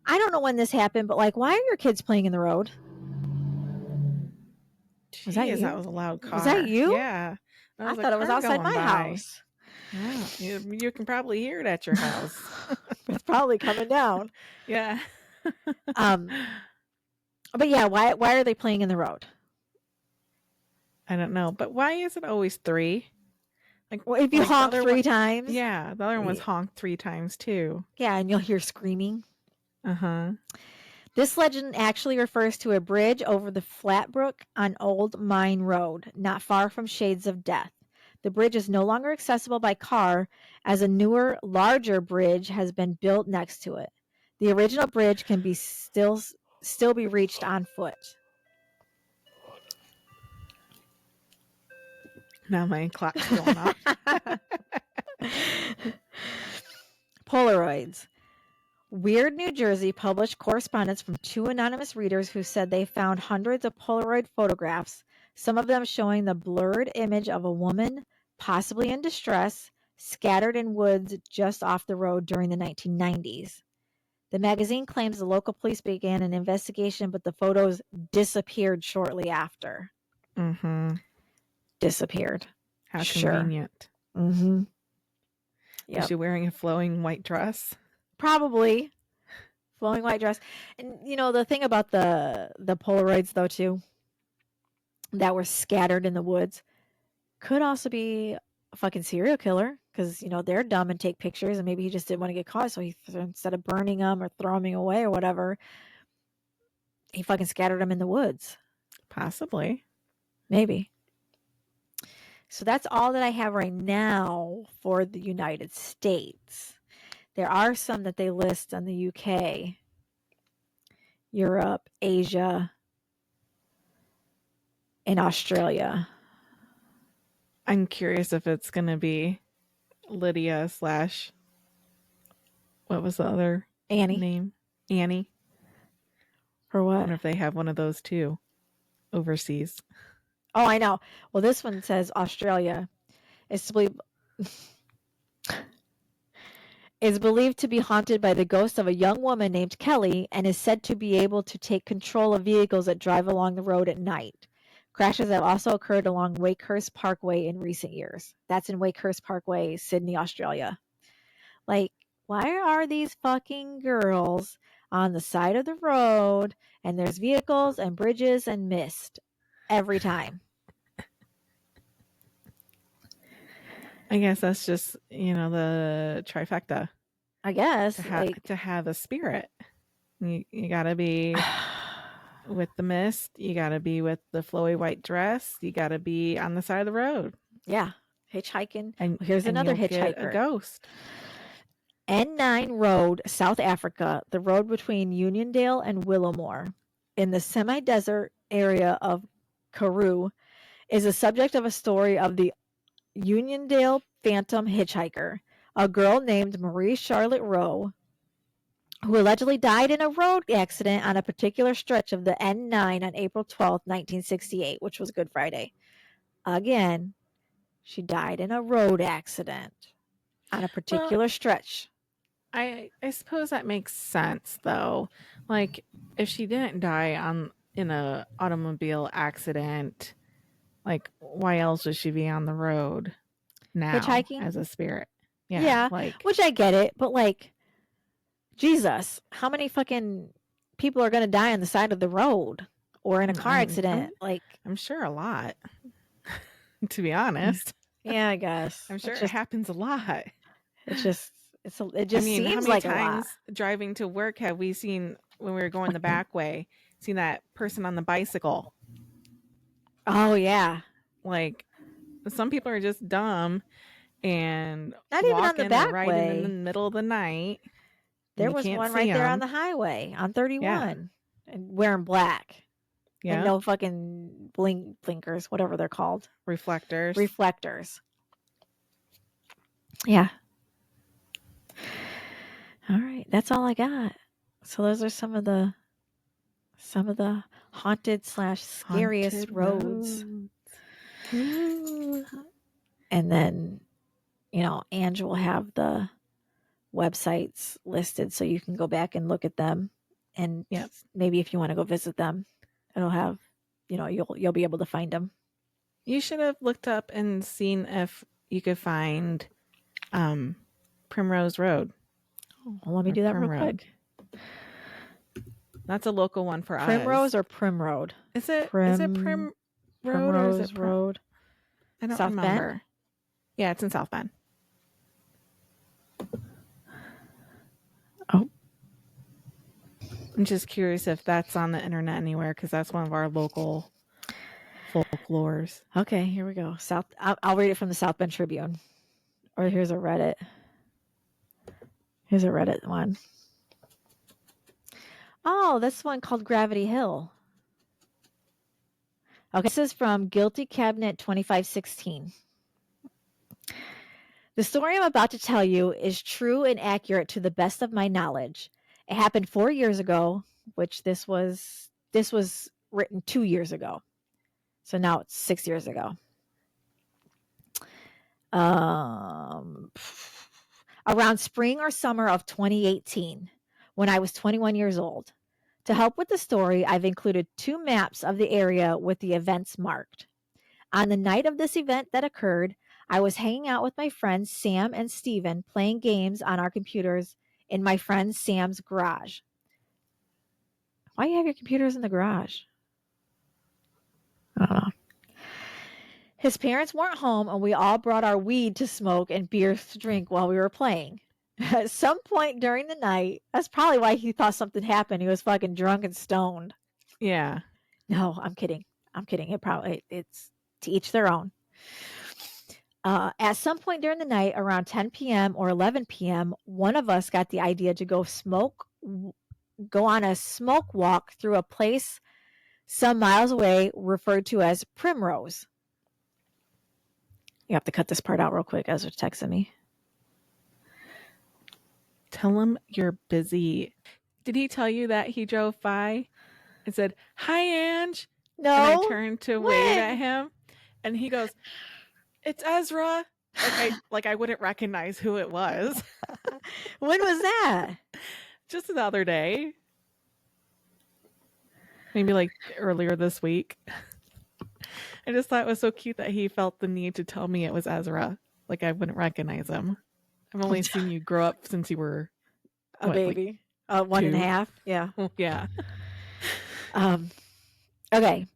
I don't know when this happened, but like, why are your kids playing in the road? Was that you? That was a loud car. Was that you? Yeah. I thought it was outside my house. Yeah, you can probably hear it at your house. It's probably coming down. Yeah. But yeah, why are they playing in the road? I don't know. But why is it always 3? Like, well, if you honk 3 times. Yeah, the other one was honked 3 times too. Yeah, and you'll hear screaming. Uh-huh. This legend actually refers to a bridge over the Flatbrook on Old Mine Road, not far from Shades of Death. The bridge is no longer accessible by car, as a newer, larger bridge has been built next to it. The original bridge can be still be reached on foot. Now my clock's going off. Polaroids. Weird, New Jersey published correspondence from 2 anonymous readers who said they found hundreds of Polaroid photographs, some of them showing the blurred image of a woman, possibly in distress, scattered in woods just off the road during the 1990s. The magazine claims the local police began an investigation, but the photos disappeared shortly after. Mm-hmm. Disappeared. How convenient. Mm-hmm. Yep. Was she wearing a flowing white dress? Probably. Flowing white dress. And, you know, the thing about the Polaroids, though, too, that were scattered in the woods, could also be a fucking serial killer, because, you know, they're dumb and take pictures, and maybe he just didn't want to get caught, so he instead of burning them or throwing them away or whatever, he fucking scattered them in the woods. Possibly. Maybe. So that's all that I have right now for the United States. There are some that they list on the UK, Europe, Asia, and Australia. I'm curious if it's going to be Lydia / what was the other name? Annie. For what? I wonder if they have one of those too overseas. Oh, I know. Well, this one says Australia. It's believed to be haunted by the ghost of a young woman named Kelly and is said to be able to take control of vehicles that drive along the road at night. Crashes have also occurred along Wakehurst Parkway in recent years. That's in Wakehurst Parkway, Sydney, Australia. Like, why are these fucking girls on the side of the road and there's vehicles and bridges and mist every time? I guess that's just, you know, the trifecta. I guess. To have a spirit. You got to be with the mist. You got to be with the flowy white dress. You got to be on the side of the road. Yeah. Hitchhiking. And here's another hitchhiker. Get a ghost. N9 Road, South Africa, the road between Uniondale and Willowmore, in the semi-desert area of Karoo, is the subject of a story of the Uniondale Phantom Hitchhiker. A girl named Marie Charlotte Rowe who allegedly died in a road accident on a particular stretch of the N9 on April 12th, 1968, which was Good Friday. Again, she died in a road accident on a particular stretch. I suppose that makes sense, though. Like, if she didn't die in a automobile accident, like, why else would she be on the road now Hitchhiking? as a spirit? Yeah, like, which I get it, but like, Jesus, how many fucking people are going to die on the side of the road or in a car accident? I'm sure a lot, to be honest. Yeah, I guess. I'm sure it happens a lot. It just I mean, seems how many like times a lot. driving to work have we seen when we were going the back way, seen that person on the bicycle? Oh, yeah. Like, some people are just dumb and Not even on the back or riding way. in the middle of the night. There was one right there on the highway on 31 and wearing black. Yeah. And no fucking blinkers, whatever they're called. Reflectors. Yeah. All right. That's all I got. So those are some of the haunted / scariest roads. Ooh. And then, Ange will have the websites listed so you can go back and look at them. And maybe if you want to go visit them, it'll have, you'll be able to find them. You should have looked up and seen if you could find Primrose Road. Well, let me do that real quick. That's a local one for Primrose us. or Primroad? Is it Primrose or is it Road? I don't South remember. Bend? Yeah, it's in South Bend. Oh. I'm just curious if that's on the internet anywhere, because that's one of our local folklores. Okay, here we go. I'll read it from the South Bend Tribune. Or here's a Reddit. Here's a Reddit one. Oh, that's one called Gravity Hill. Okay, this is from Guilty Cabinet 2516. The story I'm about to tell you is true and accurate to the best of my knowledge. It happened 4 years ago, which this was written 2 years ago. So now it's 6 years ago. Around spring or summer of 2018, when I was 21 years old. To help with the story, I've included 2 maps of the area with the events marked. On the night of this event that occurred, I was hanging out with my friends Sam and Steven playing games on our computers in my friend Sam's garage. Why do you have your computers in the garage? I don't know. His parents weren't home, and we all brought our weed to smoke and beers to drink while we were playing. At some point during the night, that's probably why he thought something happened. He was fucking drunk and stoned. Yeah. No, I'm kidding. It's to each their own. At some point during the night, around 10 p.m. or 11 p.m., one of us got the idea to go on a smoke walk through a place some miles away referred to as Primrose. You have to cut this part out real quick as they're texting me. Tell him you're busy. Did he tell you that he drove by and said, "Hi, Ange"? No. And I turned to wave at him, and he goes, "It's Ezra." Like I wouldn't recognize who it was. When was that? Just the other day. Maybe like earlier this week. I just thought it was so cute that he felt the need to tell me it was Ezra. Like I wouldn't recognize him. I've only seen you grow up since you were a baby. Like 1.5. Yeah. Yeah. Okay.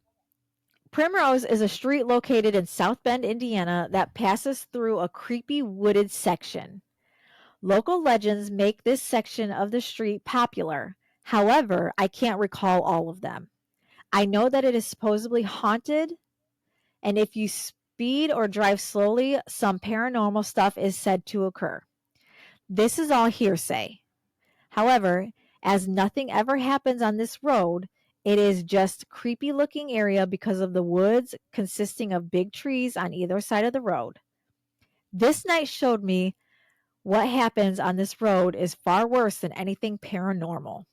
Primrose is a street located in South Bend, Indiana that passes through a creepy wooded section. Local legends make this section of the street popular. However, I can't recall all of them. I know that it is supposedly haunted, and if you speed or drive slowly, some paranormal stuff is said to occur. This is all hearsay. However, as nothing ever happens on this road, it is just a creepy looking area because of the woods consisting of big trees on either side of the road. This night showed me What happens on this road is far worse than anything paranormal.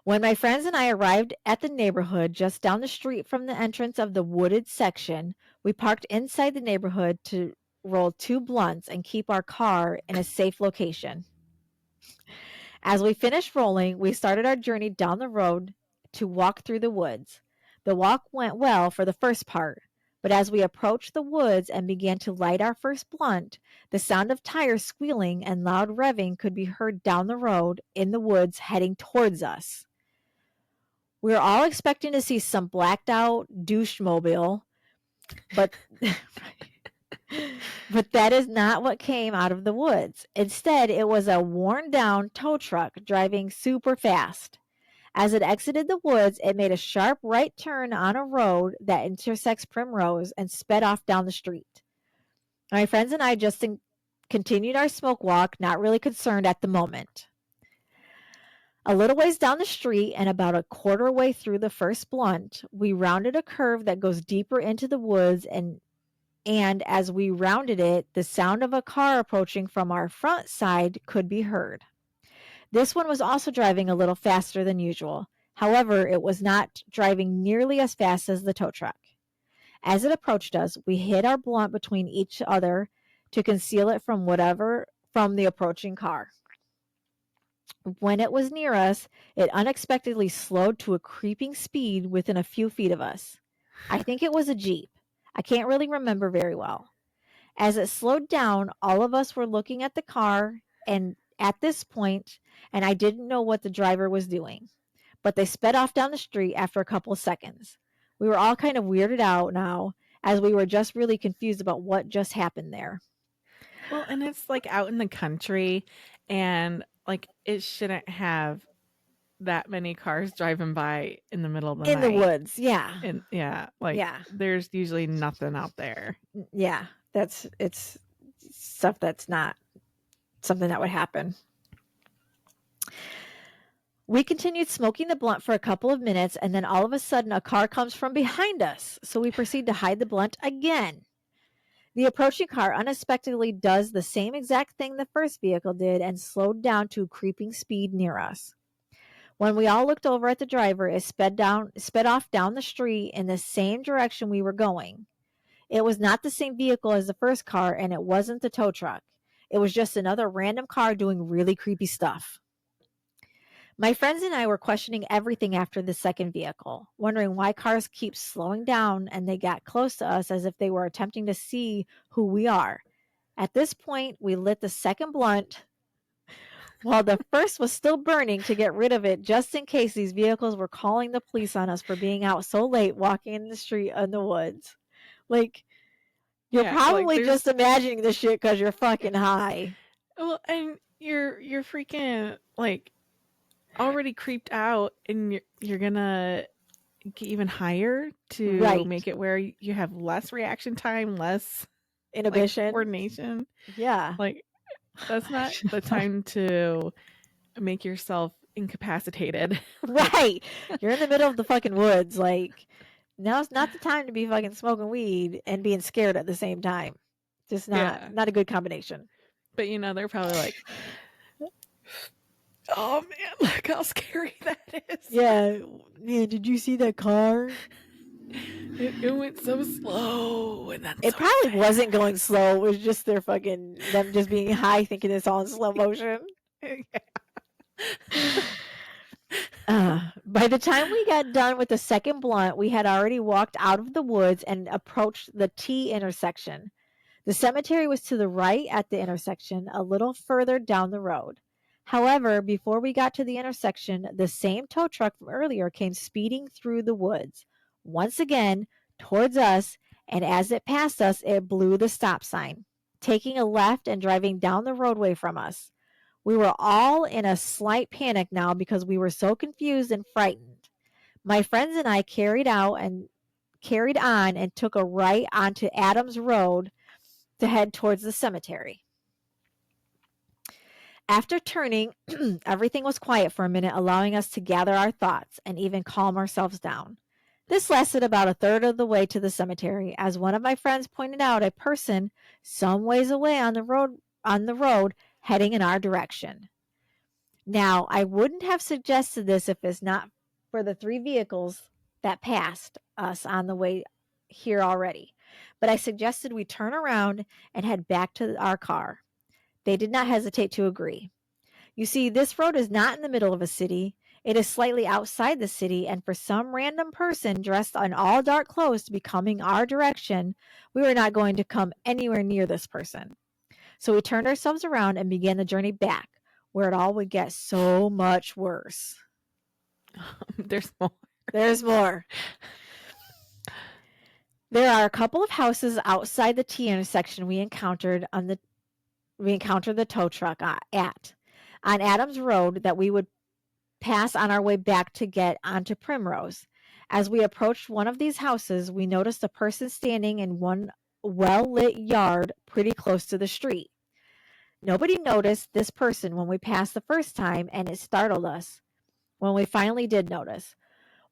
When my friends and I arrived at the neighborhood just down the street from the entrance of the wooded section, we parked inside the neighborhood to roll 2 blunts and keep our car in a safe location. As we finished rolling, we started our journey down the road to walk through the woods. The walk went well for the first part, but as we approached the woods and began to light our first blunt, the sound of tires squealing and loud revving could be heard down the road in the woods heading towards us. We were all expecting to see some blacked out douche-mobile, but that is not what came out of the woods. Instead, it was a worn-down tow truck driving super fast. As it exited the woods, it made a sharp right turn on a road that intersects Primrose and sped off down the street. My friends and I just continued our smoke walk, not really concerned at the moment. A little ways down the street and about a quarter way through the first blunt, we rounded a curve that goes deeper into the woods, and as we rounded it, the sound of a car approaching from our front side could be heard. This one was also driving a little faster than usual. However, it was not driving nearly as fast as the tow truck. As it approached us, we hid our blunt between each other to conceal it from the approaching car. When it was near us, it unexpectedly slowed to a creeping speed within a few feet of us. I think it was a Jeep. I can't really remember very well. As it slowed down, all of us were looking at the car and at this point, and I didn't know what the driver was doing. But they sped off down the street after a couple of seconds. We were all kind of weirded out now, as we were just really confused about what just happened there. Well, and it's like out in the country, and like it shouldn't have that many cars driving by in the middle of the night. In the woods, yeah. And there's usually nothing out there. Yeah, it's stuff that's not something that would happen. We continued smoking the blunt for a couple of minutes, and then all of a sudden a car comes from behind us, so we proceed to hide the blunt again. The approaching car unexpectedly does the same exact thing the first vehicle did and slowed down to creeping speed near us. When we all looked over at the driver, it sped off down the street in the same direction we were going. It was not the same vehicle as the first car, and it wasn't the tow truck. It was just another random car doing really creepy stuff. My friends and I were questioning everything after the second vehicle, wondering why cars keep slowing down and they got close to us as if they were attempting to see who we are. At this point, we lit the second blunt while the first was still burning to get rid of it, just in case these vehicles were calling the police on us for being out so late walking in the street in the woods. Like, you're probably just imagining this shit because you're fucking high. Well, and you're freaking like already creeped out, and you're gonna get even higher to make it where you have less reaction time, less inhibition, coordination. Yeah, like that's not the time to make yourself incapacitated. Right, you're in the middle of the fucking woods. Like, now's not the time to be fucking smoking weed and being scared at the same time. Just not a good combination. But they're probably like, oh man, look how scary that is. Yeah, man, did you see that car? It went so slow, and it probably wasn't going slow. It was just them just being high, thinking it's all in slow motion. By the time we got done with the second blunt, we had already walked out of the woods and approached the T intersection. The cemetery was to the right at the intersection, a little further down the road. However, before we got to the intersection, the same tow truck from earlier came speeding through the woods, once again towards us, and as it passed us, it blew the stop sign, taking a left and driving down the roadway from us. We were all in a slight panic now because we were so confused and frightened. My friends and I carried on and took a right onto Adams Road to head towards the cemetery. After turning, everything was quiet for a minute, allowing us to gather our thoughts and even calm ourselves down. This lasted about a third of the way to the cemetery. As one of my friends pointed out, a person some ways away on the road on the road heading in our direction. Now, I wouldn't have suggested this if it's not for the 3 vehicles that passed us on the way here already, but I suggested we turn around and head back to our car. They did not hesitate to agree. You see, this road is not in the middle of a city. It is slightly outside the city, and for some random person dressed in all dark clothes to be coming our direction, we were not going to come anywhere near this person. So we turned ourselves around and began the journey back, where it all would get so much worse. There's more. There's more. There are a couple of houses outside the T intersection we encountered the tow truck at on Adams Road that we would pass on our way back to get onto Primrose. As we approached one of these houses, we noticed a person standing in one well-lit yard pretty close to the street. Nobody noticed this person when we passed the first time, and it startled us when we finally did notice.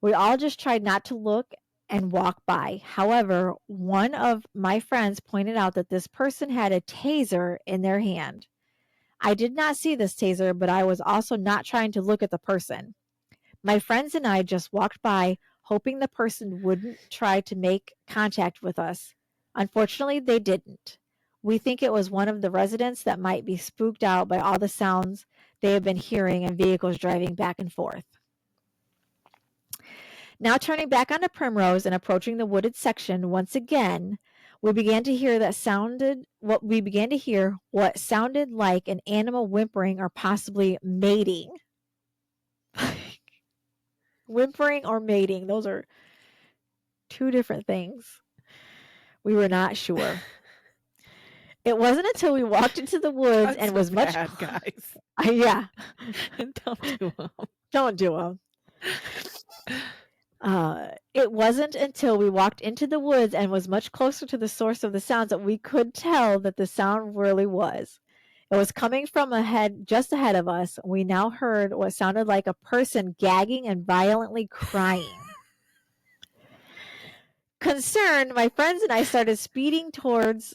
We all just tried not to look and walk by. However, one of my friends pointed out that this person had a taser in their hand. I did not see this taser, but I was also not trying to look at the person. My friends and I just walked by, hoping the person wouldn't try to make contact with us. Unfortunately, they didn't. We think it was one of the residents that might be spooked out by all the sounds they have been hearing and vehicles driving back and forth. Now turning back onto Primrose and approaching the wooded section once again, we began to hear what sounded like an animal whimpering or possibly mating. Whimpering or mating, those are 2 different things. We were not sure. It wasn't until we walked into the woods and was much bad, guys. Yeah. Don't do them. Don't do them. It wasn't until we walked into the woods and was much closer to the source of the sounds that we could tell that the sound really was. It was coming from just ahead of us. We now heard what sounded like a person gagging and violently crying. Concerned, my friends and I started speeding towards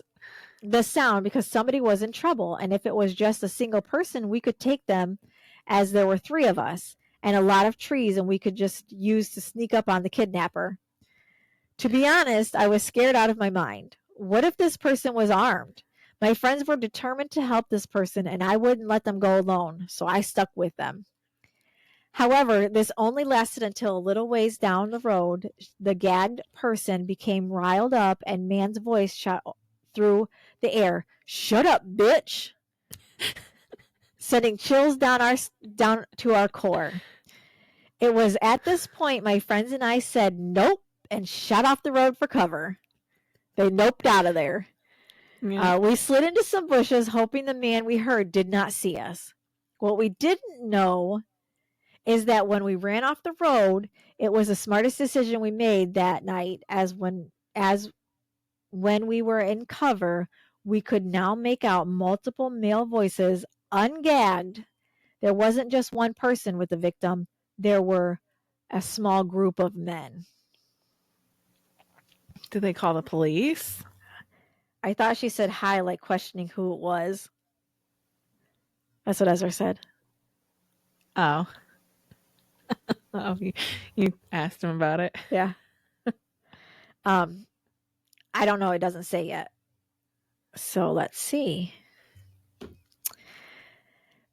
the sound because somebody was in trouble, and if it was just a single person, we could take them, as there were 3 of us and a lot of trees, and we could just use to sneak up on the kidnapper. To be honest, I was scared out of my mind. What if this person was armed? My friends were determined to help this person, and I wouldn't let them go alone, so I stuck with them. However, this only lasted until a little ways down the road. The gagged person became riled up, and man's voice shot through the air. "Shut up, bitch!" Sending chills down to our core. It was at this point my friends and I said nope and shot off the road for cover. They noped out of there. Yeah. We slid into some bushes, hoping the man we heard did not see us. What we didn't know is that when we ran off the road, it was the smartest decision we made that night, as when we were in cover, we could now make out multiple male voices ungagged. There wasn't just one person with the victim. There were a small group of men. Did they call the police? I thought she said hi, like questioning who it was. That's what Ezra said. Oh. Oh, you asked him about it? Yeah. I don't know. It doesn't say yet. So let's see.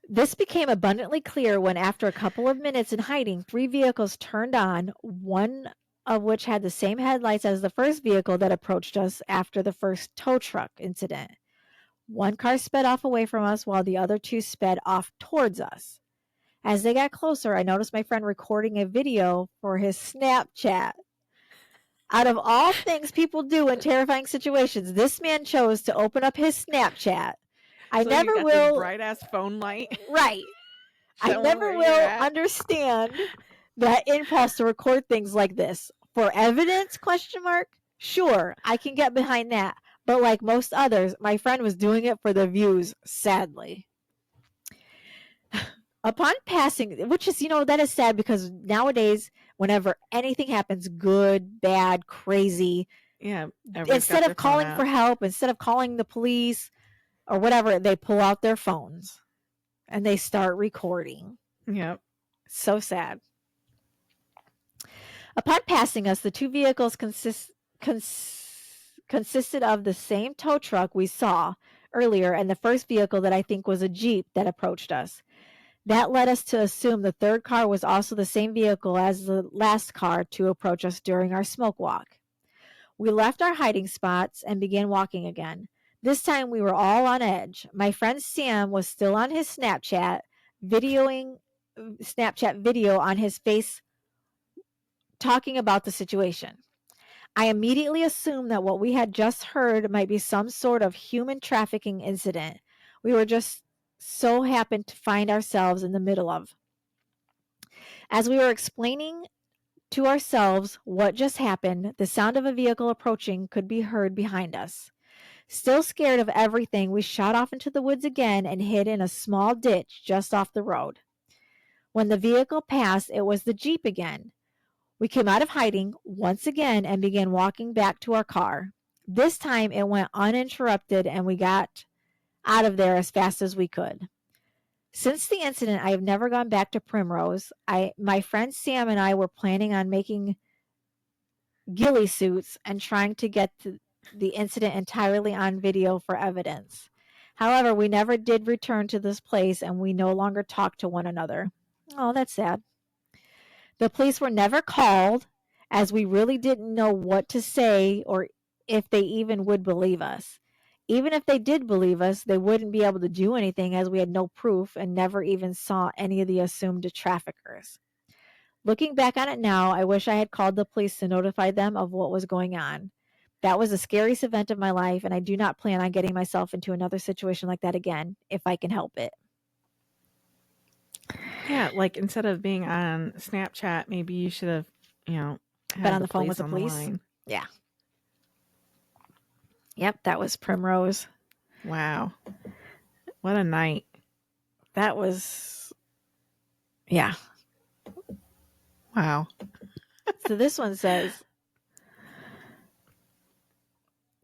This became abundantly clear when, after a couple of minutes in hiding, 3 vehicles turned on, one of which had the same headlights as the first vehicle that approached us after the first tow truck incident. One car sped off away from us while the other 2 sped off towards us. As they got closer, I noticed my friend recording a video for his Snapchat. Out of all things people do in terrifying situations, this man chose to open up his Snapchat. I so never you got will. This bright ass phone light. Right. I never will understand that impulse to record things like this. For evidence, ? Sure, I can get behind that. But like most others, my friend was doing it for the views, sadly. Upon passing, which is, that is sad, because nowadays, whenever anything happens, good, bad, crazy, yeah, instead of calling for help, instead of calling the police, or whatever, they pull out their phones and they start recording. Yep. So sad. Upon passing us, the two vehicles consisted of the same tow truck we saw earlier and the first vehicle that I think was a Jeep that approached us. That led us to assume the third car was also the same vehicle as the last car to approach us during our smoke walk. We left our hiding spots and began walking again. This time we were all on edge. My friend Sam was still on his Snapchat video on his face talking about the situation. I immediately assumed that what we had just heard might be some sort of human trafficking incident we were just so happened to find ourselves in the middle of. As we were explaining to ourselves what just happened, the sound of a vehicle approaching could be heard behind us. Still scared of everything, we shot off into the woods again and hid in a small ditch just off the road. When the vehicle passed, it was the Jeep again. We came out of hiding once again and began walking back to our car. This time it went uninterrupted and we got out of there as fast as we could. Since the incident, I have never gone back to Primrose. My friend Sam and I were planning on making ghillie suits and trying to get the incident entirely on video for evidence. However, we never did return to this place and we no longer talk to one another. Oh, that's sad. The police were never called as we really didn't know what to say or if they even would believe us. Even if they did believe us, they wouldn't be able to do anything as we had no proof and never even saw any of the assumed traffickers. Looking back on it now, I wish I had called the police to notify them of what was going on. That was the scariest event of my life, and I do not plan on getting myself into another situation like that again, if I can help it. Yeah, like instead of being on Snapchat, maybe you should have, had been on the phone with the police. Yeah. Yep, that was Primrose. Wow. What a night. That was, yeah. Wow. So this one says,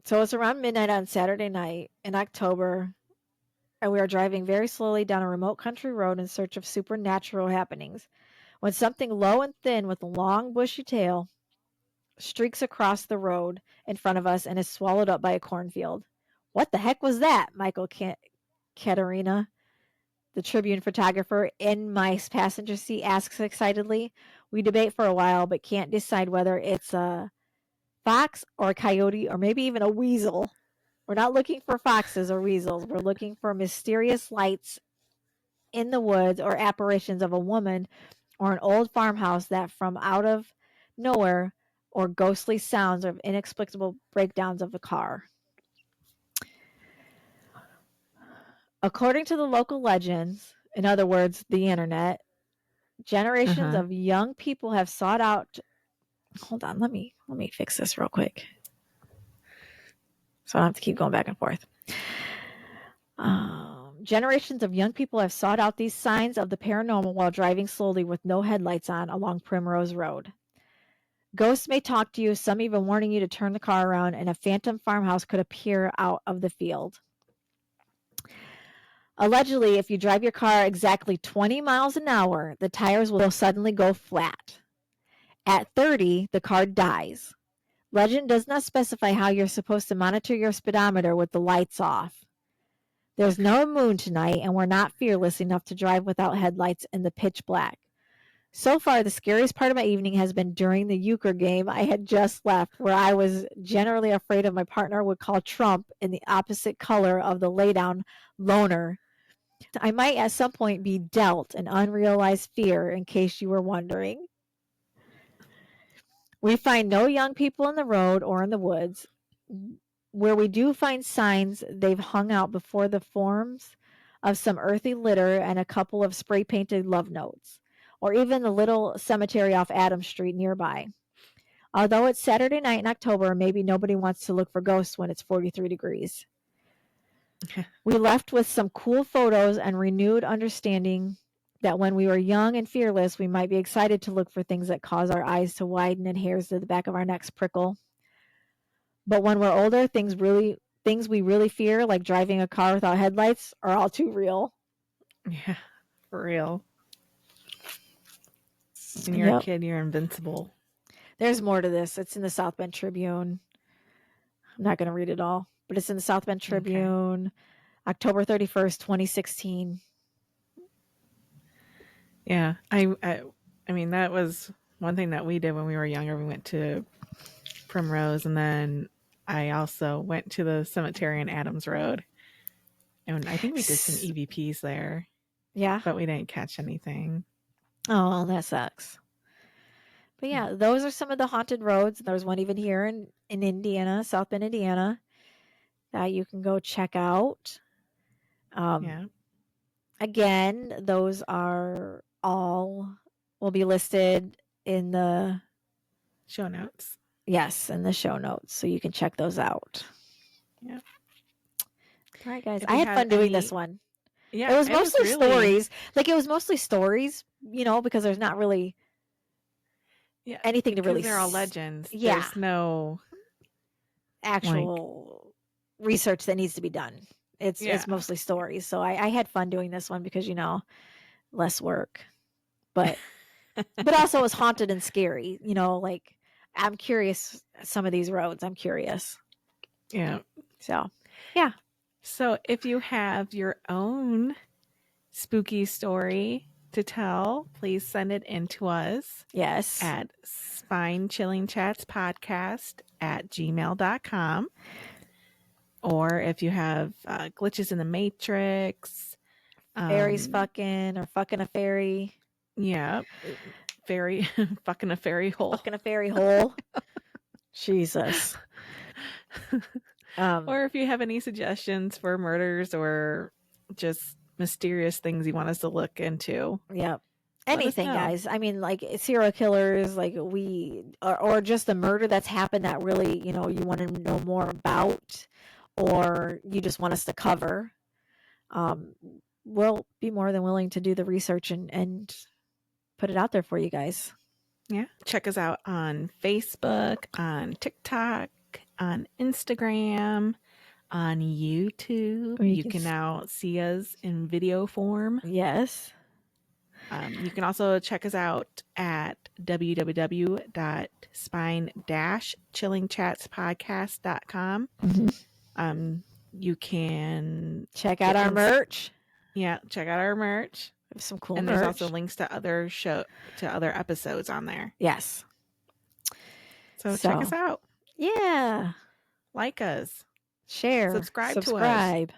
so it's around midnight on Saturday night in October, and we are driving very slowly down a remote country road in search of supernatural happenings, when something low and thin with a long bushy tail streaks across the road in front of us and is swallowed up by a cornfield. What the heck was that? Michael Katerina, the Tribune photographer in my passenger seat, asks excitedly. We debate for a while, but can't decide whether it's a fox or a coyote or maybe even a weasel. We're not looking for foxes or weasels. We're looking for mysterious lights in the woods or apparitions of a woman or an old farmhouse that from out of nowhere or ghostly sounds of inexplicable breakdowns of the car. According to the local legends, in other words, the internet, generations of young people have sought out. Hold on, let me fix this real quick, so I don't have to keep going back and forth. Generations of young people have sought out these signs of the paranormal while driving slowly with no headlights on along Primrose Road. Ghosts may talk to you, some even warning you to turn the car around, and a phantom farmhouse could appear out of the field. Allegedly, if you drive your car exactly 20 miles an hour, the tires will suddenly go flat. At 30, the car dies. Legend does not specify how you're supposed to monitor your speedometer with the lights off. There's no moon tonight, and we're not fearless enough to drive without headlights in the pitch black. So far, the scariest part of my evening has been during the euchre game I had just left, where I was generally afraid of my partner would call Trump in the opposite color of the laydown loner. I might at some point be dealt an unrealized fear, in case you were wondering. We find no young people in the road or in the woods. Where we do find signs, they've hung out before the forms of some earthy litter and a couple of spray-painted love notes, or even the little cemetery off Adams Street nearby. Although it's Saturday night in October, maybe nobody wants to look for ghosts when it's 43 degrees. We left with some cool photos and renewed understanding that when we were young and fearless, we might be excited to look for things that cause our eyes to widen and hairs to the back of our necks prickle. But when we're older, things really things we really fear, like driving a car without headlights, are all too real. Yeah, for real. When you're a kid, you're invincible. There's more to this. It's in the South Bend Tribune. I'm not going to read it all, but it's in the South Bend Tribune, October 31st, 2016. Yeah, I mean, that was one thing that we did when we were younger. We went to Primrose, and then I also went to the cemetery in Adams Road, and I think we did some EVPs there. Yeah, but we didn't catch anything. Oh, that sucks. But yeah, those are some of the haunted roads. There's one even here in Indiana, South Bend, Indiana, that you can go check out. Yeah. Again, those are all will be listed in the show notes. Yes, in the show notes, so you can check those out. Yeah. All right, guys. I had fun doing this one. Yeah. It was mostly stories. Like, it was mostly stories, you know, because there's not really anything to really... They're all legends. Yeah. There's no... actual research that needs to be done. It's mostly stories. So I had fun doing this one because, you know, less work. But also it was haunted and scary. You know, like, I'm curious, some of these roads, I'm curious. Yeah. So, yeah. So if you have your own spooky story to tell, please send it in to us. Yes. At spinechillingchatspodcast@gmail.com. Or if you have glitches in the Matrix. Fairies fucking, or fucking a fairy. Yeah. Fairy, fucking a fairy hole. Fucking a fairy hole. Jesus. Or if you have any suggestions for murders or just mysterious things you want us to look into. Yep. Anything, guys. I mean, like, serial killers, like, or just a murder that's happened that really, you know, you want to know more about, or you just want us to cover. We'll be more than willing to do the research and put it out there for you guys. Yeah. Check us out on Facebook, on TikTok, on Instagram, on YouTube. You can now see us in video form. Yes. You can also check us out at www.spine-chillingchatspodcast.com. Mm-hmm. You can check out our merch. Yeah, check out our merch. We have some cool and merch. There's also links to other episodes on there. Yes. So check us out. Yeah. Like us. Share. Subscribe to us.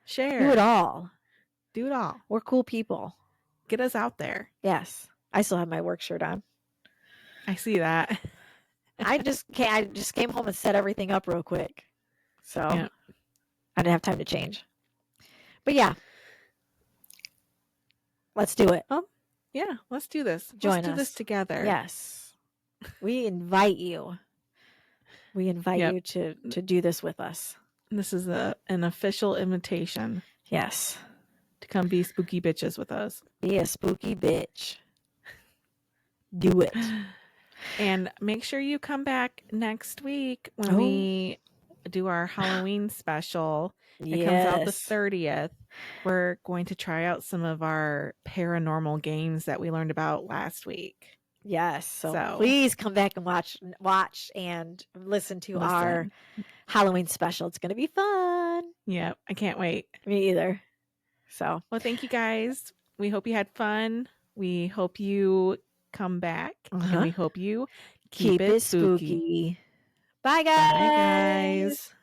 Share. Do it all. Do it all. We're cool people. Get us out there. Yes. I still have my work shirt on. I see that. I just came home and set everything up real quick. So I didn't have time to change. But yeah. Let's do it. Oh, yeah. Let's do this. Let's do this together. Yes. We invite you. We invite you to do this with us. This is an official invitation. Yes. To come be spooky bitches with us. Be a spooky bitch. Do it. And make sure you come back next week when we do our Halloween special. It comes out the 30th. We're going to try out some of our paranormal games that we learned about last week. Yes. So please come back and watch and listen to our Halloween special. It's going to be fun. Yeah, I can't wait. Me either. So, well, thank you guys. We hope you had fun. We hope you come back, and we hope you keep it spooky. Bye, guys. Bye, guys.